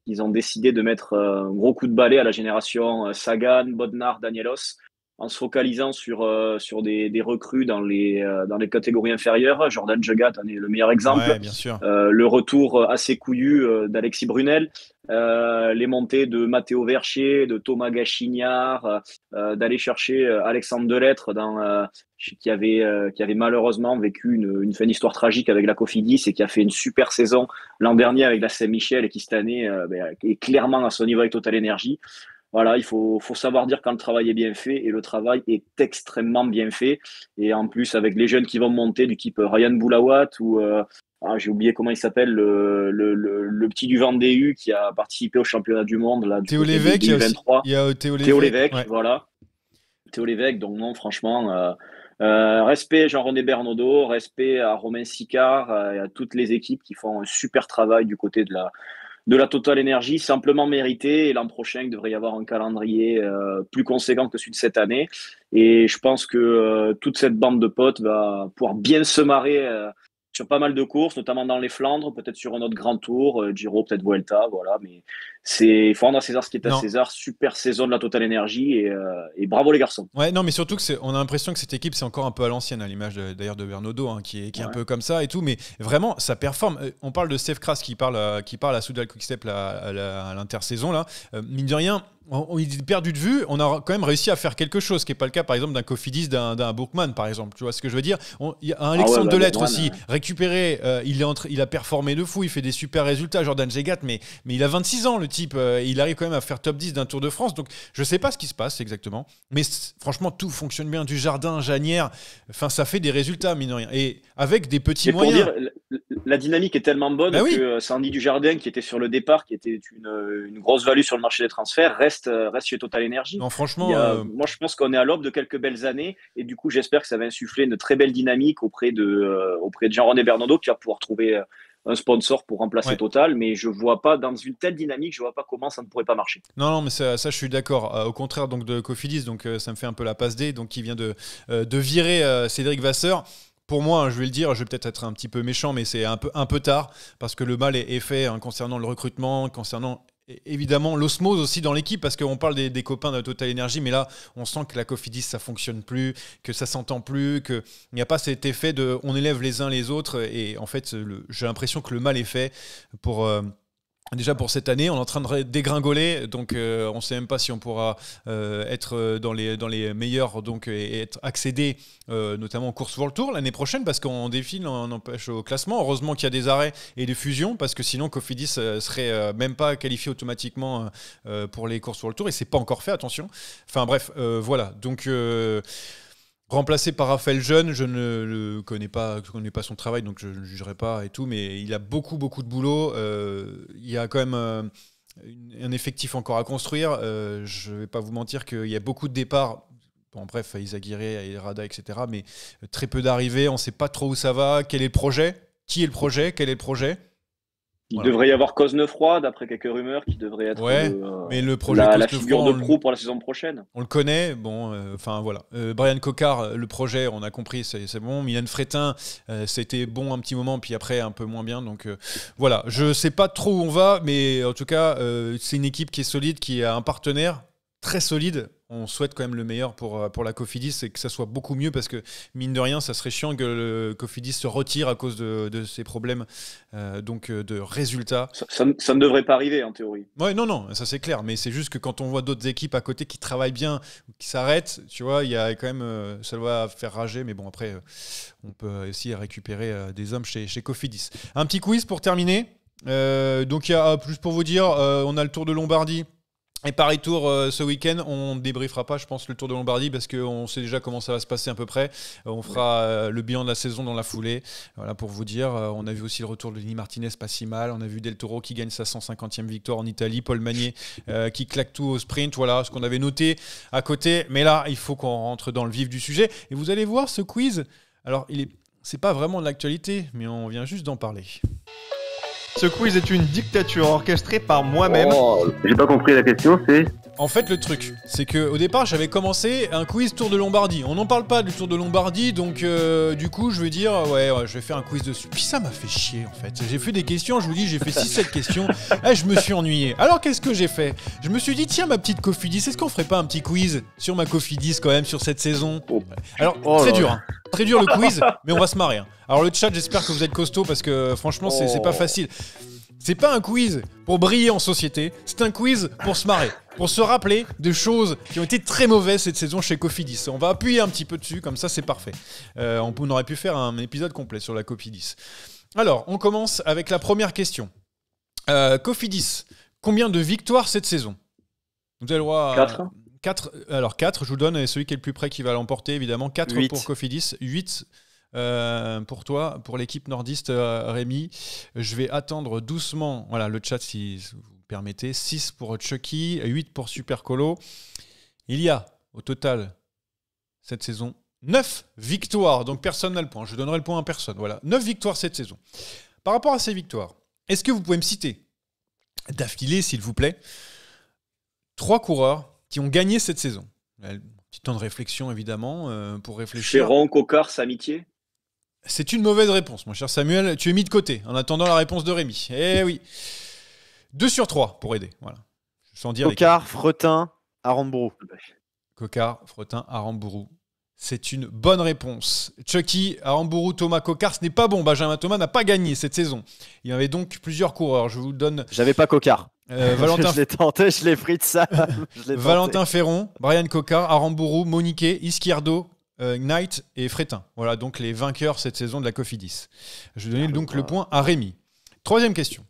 ils ont décidé de mettre un gros coup de balai à la génération Sagan, Bodnar, Danielos, en se focalisant sur des recrues dans les catégories inférieures. Jordan Jegat en est le meilleur exemple. Ouais, bien sûr. Le retour assez couillu d'Alexis Brunel, les montées de Matteo Verchier, de Thomas Gachignard, d'aller chercher Alexandre Delettre qui avait malheureusement vécu une fin d'histoire tragique avec la Cofidis et qui a fait une super saison l'an dernier avec la Saint-Michel et qui cette année est clairement à son niveau avec Total Energy. Voilà, il faut savoir dire quand le travail est bien fait, et le travail est extrêmement bien fait. Et en plus, avec les jeunes qui vont monter, du type Ryan Boulawat ou j'ai oublié comment il s'appelle, le petit du Vendée U qui a participé au championnat du monde là, Théo Lévesque, il y a Théo Lévesque, ouais. Voilà. Théo Lévesque, donc non, franchement, respect à Jean-René Bernaudot, respect à Romain Sicard et à toutes les équipes qui font un super travail du côté de la Total Energy, simplement mérité. Et l'an prochain, il devrait y avoir un calendrier plus conséquent que celui de cette année. Et je pense que toute cette bande de potes va pouvoir bien se marrer sur pas mal de courses, notamment dans les Flandres, peut-être sur un autre grand tour, Giro, peut-être Vuelta, voilà. Mais il faut rendre à César ce qui est à César. Super saison de la Total Energy et bravo les garçons. Ouais, non, mais surtout que on a l'impression que cette équipe c'est encore un peu à l'ancienne, à l'image d'ailleurs de Bernaudot, hein, qui est un peu comme ça et tout, mais vraiment ça performe. On parle de Steph Kras qui parle à Soudal Quickstep à l'intersaison là. Mine de rien, il est perdu de vue. On a quand même réussi à faire quelque chose, ce qui n'est pas le cas par exemple d'un Cofidis, d'un Bourkman par exemple. Tu vois ce que je veux dire ? Il y a un Alexandre Delettre aussi récupéré. Il a performé de fou. Il fait des super résultats. Jordan Jegat, mais il a 26 ans le type. Il arrive quand même à faire top 10 d'un Tour de France. Donc je sais pas ce qui se passe exactement, mais franchement tout fonctionne bien. Du Jardin, Janière, enfin ça fait des résultats mine de rien et avec des petits moyens. Pour dire, la dynamique est tellement bonne que Sandy Dujardin, qui était sur le départ, qui était une grosse value sur le marché des transferts, reste chez Total Energy. Non, franchement, moi je pense qu'on est à l'aube de quelques belles années et du coup j'espère que ça va insuffler une très belle dynamique auprès de Jean-René Bernaudot qui va pouvoir trouver un sponsor pour remplacer Total, mais je vois pas dans une telle dynamique, je vois pas comment ça ne pourrait pas marcher. Non, mais ça je suis d'accord. Au contraire donc de Cofidis, donc ça me fait un peu la passe D, donc qui vient de virer Cédric Vasseur. Pour moi, je vais le dire, je vais peut-être être un petit peu méchant, mais c'est un peu tard parce que le mal est fait concernant le recrutement, concernant évidemment l'osmose aussi dans l'équipe, parce qu'on parle des copains de Total Energy, mais là on sent que la Cofidis ça fonctionne plus, que ça s'entend plus, qu'il n'y a pas cet effet de on élève les uns les autres, et en fait j'ai l'impression que le mal est fait pour déjà pour cette année. On est en train de dégringoler, donc on ne sait même pas si on pourra être dans les meilleurs, donc, et être accédé notamment aux courses World Tour l'année prochaine, parce qu'on défile, on empêche au classement. Heureusement qu'il y a des arrêts et des fusions, parce que sinon Cofidis serait même pas qualifié automatiquement pour les courses World Tour, et c'est pas encore fait, attention. Enfin bref, voilà. Donc remplacé par Raphaël Jeune, je ne le connais pas son travail, donc je ne jugerai pas et tout, mais il a beaucoup de boulot. Il y a quand même un effectif encore à construire. Je ne vais pas vous mentir qu'il y a beaucoup de départs. Bon, bref, Izaguirre, Rada, etc. Mais très peu d'arrivées. On ne sait pas trop où ça va. Quel est le projet ? Qui est le projet ? Quel est le projet ? Il devrait y avoir Cosnefroy, d'après quelques rumeurs, qui devrait être mais le projet la figure de proue pour la saison prochaine. On le connaît, bon, voilà. Brian Cocard, le projet, on a compris, c'est bon. Mylène Frétin, c'était bon un petit moment, puis après un peu moins bien. Donc voilà, je sais pas trop où on va, mais en tout cas, c'est une équipe qui est solide, qui a un partenaire très solide. On souhaite quand même le meilleur pour la Cofidis, et que ça soit beaucoup mieux, parce que mine de rien, ça serait chiant que le Cofidis se retire à cause de ces problèmes de résultats. Ça ne devrait pas arriver en théorie. Ouais, non, ça c'est clair, mais c'est juste que quand on voit d'autres équipes à côté qui travaillent bien, qui s'arrêtent, tu vois, il y a quand même, ça doit faire rager, mais bon, après, on peut aussi récupérer des hommes chez Cofidis. Un petit quiz pour terminer. Donc, il y a plus pour vous dire, on a le Tour de Lombardie Et Paris Tour ce week-end, on ne débriefera pas, je pense, le Tour de Lombardie parce qu'on sait déjà comment ça va se passer à peu près. On fera le bilan de la saison dans la foulée. Voilà, pour vous dire, on a vu aussi le retour de Lenny Martinez, pas si mal. On a vu Del Toro qui gagne sa 150e victoire en Italie. Paul Magnier qui claque tout au sprint. Voilà ce qu'on avait noté à côté. Mais là, il faut qu'on rentre dans le vif du sujet. Et vous allez voir ce quiz. Alors, c'est pas vraiment de l'actualité, mais on vient juste d'en parler. Ce quiz est une dictature orchestrée par moi-même. Oh, j'ai pas compris la question, c'est... En fait, le truc, c'est qu'au départ, j'avais commencé un quiz Tour de Lombardie. On n'en parle pas du Tour de Lombardie, donc du coup, je vais dire, ouais, je vais faire un quiz dessus. Puis ça m'a fait chier, en fait. J'ai fait des questions, je vous dis, j'ai fait 6-7 questions. Et je me suis ennuyé. Alors, qu'est-ce que j'ai fait? Je me suis dit, tiens, ma petite Cofidis, est-ce qu'on ferait pas un petit quiz sur ma Cofidis, quand même, sur cette saison? Alors, très dur, hein. Très dur le quiz, mais on va se marrer. Hein. Alors, le chat, j'espère que vous êtes costaud, parce que franchement, c'est pas facile. C'est pas un quiz pour briller en société, c'est un quiz pour se marrer, pour se rappeler de choses qui ont été très mauvaises cette saison chez Cofidis. On va appuyer un petit peu dessus, comme ça c'est parfait. On aurait pu faire un épisode complet sur la Cofidis. Alors, on commence avec la première question. Cofidis, combien de victoires cette saison? Vous avez le droit à 4. Alors 4, je vous donne, et celui qui est le plus près qui va l'emporter, évidemment. 4 8. Pour Cofidis, 8 pour toi, pour l'équipe nordiste, Rémi. Je vais attendre doucement. Voilà, le chat, si vous permettez. 6 pour Chucky, 8 pour Super Colo. Il y a, au total, cette saison, 9 victoires. Donc, personne n'a le point. Je donnerai le point à personne. Voilà, 9 victoires cette saison. Par rapport à ces victoires, est-ce que vous pouvez me citer, d'affilée, s'il vous plaît, 3 coureurs qui ont gagné cette saison? Petit temps de réflexion, évidemment, pour réfléchir. Chéron, Cocard, Samitié. C'est une mauvaise réponse, mon cher Samuel. Tu es mis de côté en attendant la réponse de Rémi. Eh oui. 2 sur 3 pour aider. Voilà. Sans dire Cocard, Fretin, Aramburu. Cocard, Fretin, Aramburu. C'est une bonne réponse. Chucky, Aramburu, Thomas, Cocard, ce n'est pas bon. Benjamin Thomas n'a pas gagné cette saison. Il y avait donc plusieurs coureurs. Je vous donne. J'avais pas Cocard. Valentin... je l'ai tenté, je l'ai pris de ça. Valentin Ferron, Brian Cocard, Aramburu, Monique, Izquierdo, Knight et Fretin. Voilà donc les vainqueurs cette saison de la Cofidis. Je vais donner donc le point à Rémi. Troisième question.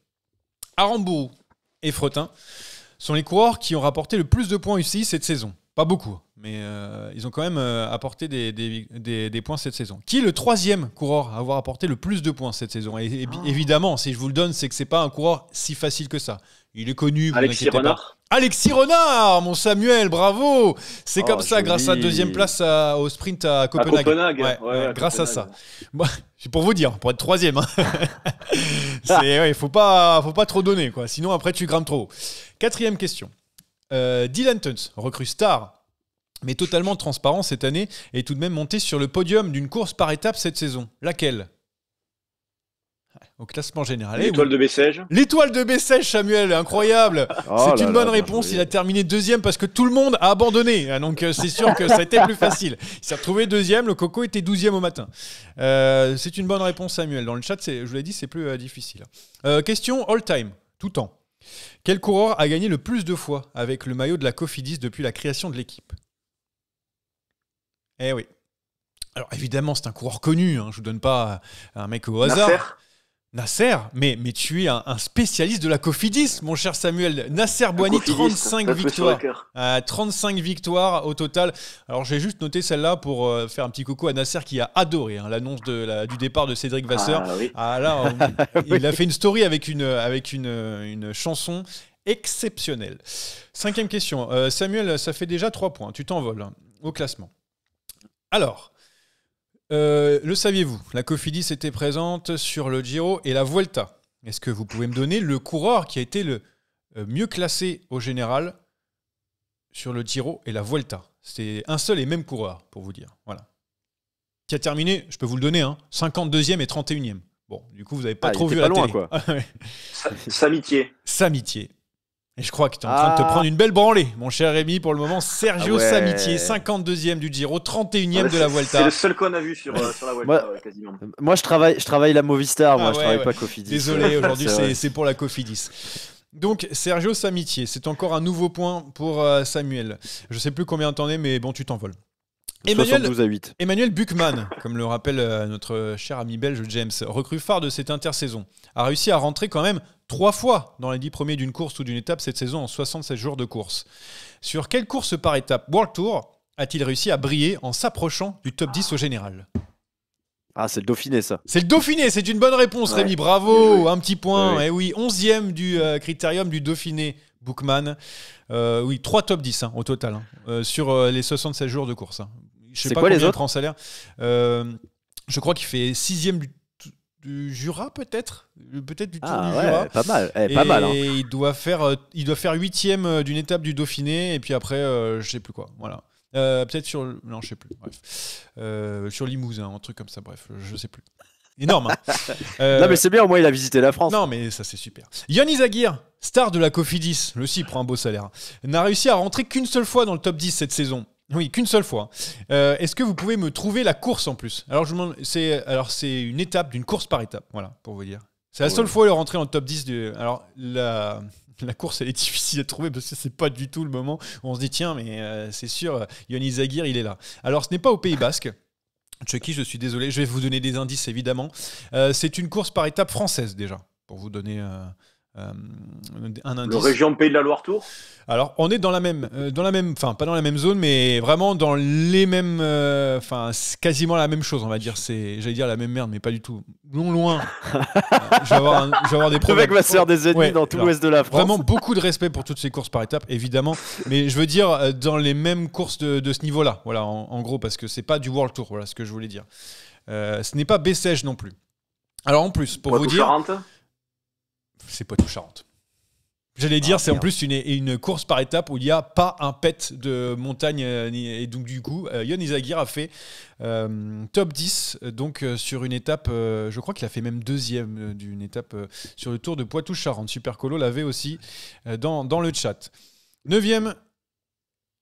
Aramburu et Fretin sont les coureurs qui ont rapporté le plus de points UCI cette saison. Pas beaucoup, mais ils ont quand même apporté des points cette saison. Qui est le troisième coureur à avoir apporté le plus de points cette saison? Et évidemment, si je vous le donne, c'est que c'est pas un coureur si facile que ça. Il est connu, vous Alexis inquiétez Renard. pas. Alexis Renard, mon Samuel, bravo! C'est comme ça, joli. grâce à la deuxième place au sprint à Copenhague. Ouais, grâce à Copenhague. ça. Bon, c'est pour vous dire, pour être troisième. Hein. Faut pas trop donner, quoi. Sinon, après, tu grimpes trop haut. Quatrième question. Dylan Tuns, recrue star, mais totalement transparent cette année, est tout de même monté sur le podium d'une course par étape cette saison. Laquelle? Au classement général. L'étoile de Bessèges. L'étoile de Bessèges, Samuel, incroyable. C'est une bonne réponse. joué. Il a terminé deuxième parce que tout le monde a abandonné. Donc c'est sûr que ça a été plus facile. Il s'est retrouvé deuxième. Le Coco était 12e au matin. C'est une bonne réponse, Samuel. Dans le chat, je vous l'ai dit, c'est plus difficile. Question all-time, tout temps. Quel coureur a gagné le plus de fois avec le maillot de la Cofidis depuis la création de l'équipe? Eh oui. Alors évidemment, c'est un coureur connu. Hein. Je vous donne pas un mec au hasard. Nasser, mais tu es un spécialiste de la Cofidis, mon cher Samuel. Nasser Bouhanni, 35 victoires. 35 victoires au total. Alors, j'ai juste noté celle-là pour faire un petit coucou à Nasser qui a adoré l'annonce du départ de Cédric Vasseur. Il a fait une story avec une chanson exceptionnelle. Cinquième question. Samuel, ça fait déjà 3 points. Tu t'envoles au classement. Alors... le saviez-vous? La Cofidis était présente sur le Giro et la Vuelta. Est-ce que vous pouvez me donner le coureur qui a été le mieux classé au général sur le Giro et la Vuelta? C'est un seul et même coureur, pour vous dire. Voilà. Qui a terminé, je peux vous le donner, 52e et 31e. Bon, du coup, vous n'avez pas trop vu pas la loin, télé. Quoi. Samitié. Samitié. Et je crois que tu es en train de te prendre une belle branlée, mon cher Rémi, pour le moment. Sergio Samitié, 52e du Giro, 31e de la Vuelta. C'est le seul qu'on a vu sur la Vuelta, quasiment. Moi, je travaille la Movistar, je travaille pas Cofidis. Désolé, aujourd'hui, c'est pour la Cofidis. Donc, Sergio Samitié, c'est encore un nouveau point pour Samuel. Je sais plus combien t'en es, mais bon, tu t'envoles. Emmanuel, 72-8. Emmanuel Buchmann, comme le rappelle notre cher ami belge James, recrue phare de cette intersaison, a réussi à rentrer quand même 3 fois dans les 10 premiers d'une course ou d'une étape cette saison en 67 jours de course. Sur quelle course par étape World Tour a-t-il réussi à briller en s'approchant du top 10 au général ? Ah, c'est le Dauphiné, ça. C'est le Dauphiné, c'est une bonne réponse, Ouais, Rémi, bien bravo, joué. un petit point. Ouais. Eh oui, 11e du critérium du Dauphiné, Buchmann. Oui, 3 top 10 au total, sur les 67 jours de course. Je sais C'est pas quoi les combien il autres prend en salaire. Je crois qu'il fait 6e du Jura, peut-être du Tour Ah du ouais, Jura. pas mal. Et Pas mal. Hein. il doit faire 8e d'une étape du Dauphiné, et puis après, je sais plus quoi. Voilà. Peut-être sur... Non, je sais plus. Bref. Sur Limousin, un truc comme ça. Bref, je sais plus. Énorme. Non, mais c'est bien, au moins il a visité la France. Non, mais ça, c'est super. Yann Izagir, star de la Cofidis, lui aussi il prend un beau salaire, n'a réussi à rentrer qu'une seule fois dans le top 10 cette saison. Oui, qu'une seule fois. Est-ce que vous pouvez me trouver la course en plus ? Alors, je me demande, c'est une étape, d'une course par étape, voilà, pour vous dire. C'est la seule fois où il est rentré dans le top 10. Alors, la course, elle est difficile à trouver parce que c'est pas du tout le moment où on se dit, tiens, mais c'est sûr, Yann Izagir, il est là. Alors, ce n'est pas au Pays Basque. Chucky, je suis désolé, je vais vous donner des indices évidemment. C'est une course par étape française déjà, pour vous donner un indice. Le région Pays de la Loire Tour. Alors, on est dans la même, enfin pas dans la même zone, mais vraiment dans les mêmes, enfin quasiment la même chose, on va dire. J'allais dire la même merde, mais pas du tout. Loin. Je vais avoir des Le problèmes. mec va se faire des ennemis Ouais, dans tout alors, l'ouest de la France. Vraiment beaucoup de respect pour toutes ces courses par étapes, évidemment. Mais je veux dire dans les mêmes courses de ce niveau-là. Voilà, en gros, parce que c'est pas du World Tour. Voilà ce que je voulais dire. Ce n'est pas Bessèges non plus. Alors en plus, pour vous dire, Poitou-Charentes. c'est Poitou-Charentes. J'allais dire, c'est en plus une course par étape où il n'y a pas un pet de montagne. Et donc, du coup, Yann Izagir a fait top 10 donc, sur une étape. Je crois qu'il a fait même deuxième d'une étape sur le Tour de Poitou-Charentes. Super Colo l'avait aussi dans le chat. 9e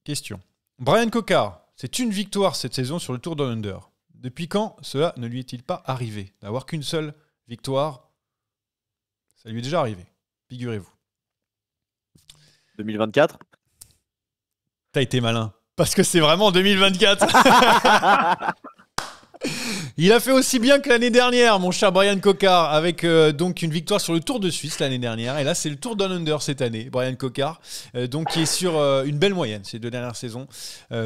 question. Brian Cocard, c'est une victoire cette saison sur le Tour Down Under. Depuis quand cela ne lui est-il pas arrivé d'avoir qu'une seule victoire? Ça lui est déjà arrivé, figurez-vous. 2024. T'as été malin. Parce que c'est vraiment 2024. Il a fait aussi bien que l'année dernière, mon cher Brian Cocard, avec donc une victoire sur le Tour de Suisse l'année dernière. Et là, c'est le Tour Down Under cette année, Brian Cocard, donc qui est sur une belle moyenne ces 2 dernières saisons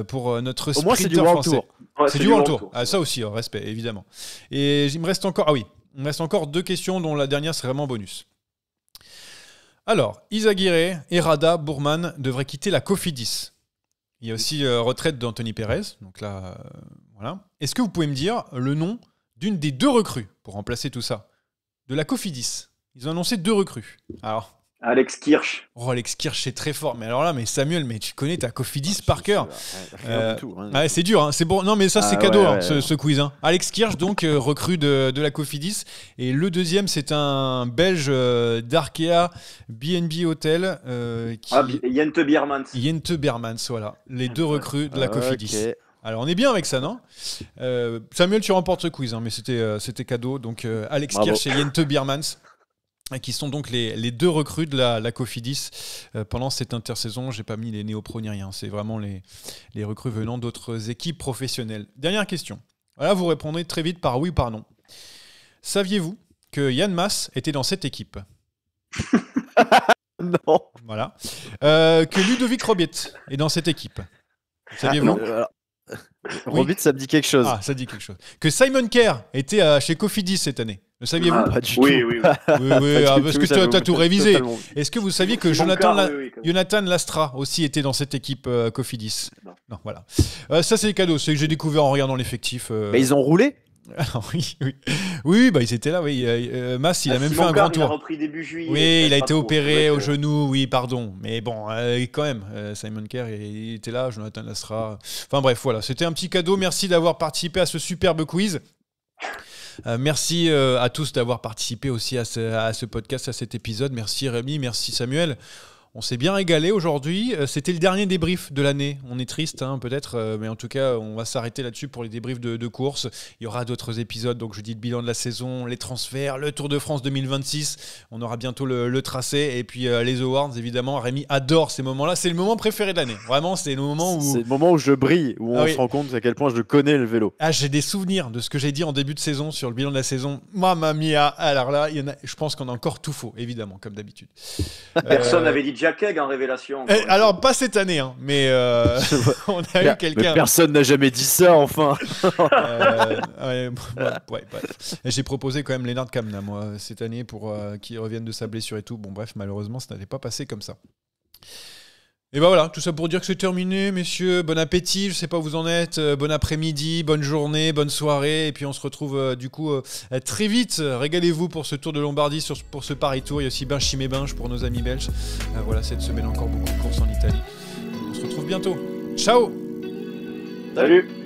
pour notre Au moins, c'est du sprinter World français. Tour. Ouais, C'est du World Tour. Ah, ça aussi, respect, évidemment. Et il me reste encore... Ah oui, il me reste encore 2 questions dont la dernière serait vraiment bonus. Alors, Izagirre et Rada Bourman devraient quitter la Cofidis. Il y a aussi retraite d'Anthony Pérez. Donc là, voilà. Est-ce que vous pouvez me dire le nom d'une des 2 recrues pour remplacer tout ça de la Cofidis? Ils ont annoncé 2 recrues. Alors, Alex Kirch. Alex Kirch, c'est très fort. Mais alors là, Samuel, mais tu connais ta Cofidis par cœur. Rien du tout. Rien du Ouais, c'est dur, hein. C'est bon. Non, mais ça, c'est Ah, cadeau, ouais, hein, ouais. ce quiz. Hein. Alex Kirch, donc, recrue de la Cofidis. Et le deuxième, c'est un Belge d'Arkea BNB Hotel. Jente Biermans. Jente Bermans, voilà. Les 2 recrues de la Cofidis. Ok. Alors, on est bien avec ça, non? Samuel, tu remportes ce quiz, hein, mais c'était cadeau. Donc, Alex Bravo. Kirch et Jente Biermans, qui sont donc les 2 recrues de la Cofidis pendant cette intersaison. J'ai pas mis les néo-pros ni rien. C'est vraiment les recrues venant d'autres équipes professionnelles. Dernière question. Voilà, vous répondrez très vite par oui ou par non. Saviez-vous que Yann Mas était dans cette équipe? Non. Voilà. Que Ludovic Robiet est dans cette équipe. Saviez-vous? Robit, ça me dit quelque chose. Ah, ça dit quelque chose. Que Simon Kerr était chez Cofidis cette année. Le saviez-vous? Pas du Oui, tout. oui, oui. Oui, parce que tu as tout révisé. Totalement. Est-ce que vous saviez que Simon Jonathan, Carr, oui, oui. Jonathan Lastra aussi était dans cette équipe Cofidis? Non. Voilà. Ça, c'est les cadeaux. C'est que j'ai découvert en regardant l'effectif. Mais ils ont roulé. Oui, bah, ils étaient là. Oui. Mas, il a même fait un grand Il a tour. repris début juillet. Oui, il a pas été trop. opéré au C'est vrai que- genou, oui, pardon. Mais bon, quand même, Simon Kerr, il était là, Jonathan Lastra. Enfin bref, voilà, c'était un petit cadeau. Merci d'avoir participé à ce superbe quiz. Merci à tous d'avoir participé aussi à ce podcast, à cet épisode. Merci Rémi, merci Samuel. On s'est bien régalé aujourd'hui. C'était le dernier débrief de l'année. On est triste, hein, peut-être, mais en tout cas, on va s'arrêter là-dessus pour les débriefs de course. Il y aura d'autres épisodes. Donc, je dis le bilan de la saison, les transferts, le Tour de France 2026. On aura bientôt le tracé. Et puis, les awards, évidemment. Rémi adore ces moments-là. C'est le moment préféré de l'année. Vraiment, c'est le moment où... C'est le moment où je brille, où on se rend compte à quel point je connais le vélo. Ah, j'ai des souvenirs de ce que j'ai dit en début de saison sur le bilan de la saison. Mamma mia. Alors là, je pense qu'on a encore tout faux, évidemment, comme d'habitude. Personne n'avait dit Jack Egg en révélation. Alors, pas cette année, hein, mais on a eu quelqu'un. Mais personne n'a jamais dit ça, enfin. Bref. J'ai proposé quand même Lennart Kamna, moi, cette année, pour qu'il revienne de sa blessure et tout. Bon, bref, malheureusement, ça n'allait pas passer comme ça. Et ben voilà, tout ça pour dire que c'est terminé, messieurs. Bon appétit, je sais pas où vous en êtes. Bon après-midi, bonne journée, bonne soirée. Et puis on se retrouve du coup très vite. Régalez-vous pour ce Tour de Lombardie, pour ce Paris Tour. Il y a aussi Binche et Binche pour nos amis belges. Voilà, cette semaine encore beaucoup de courses en Italie. On se retrouve bientôt. Ciao. Salut.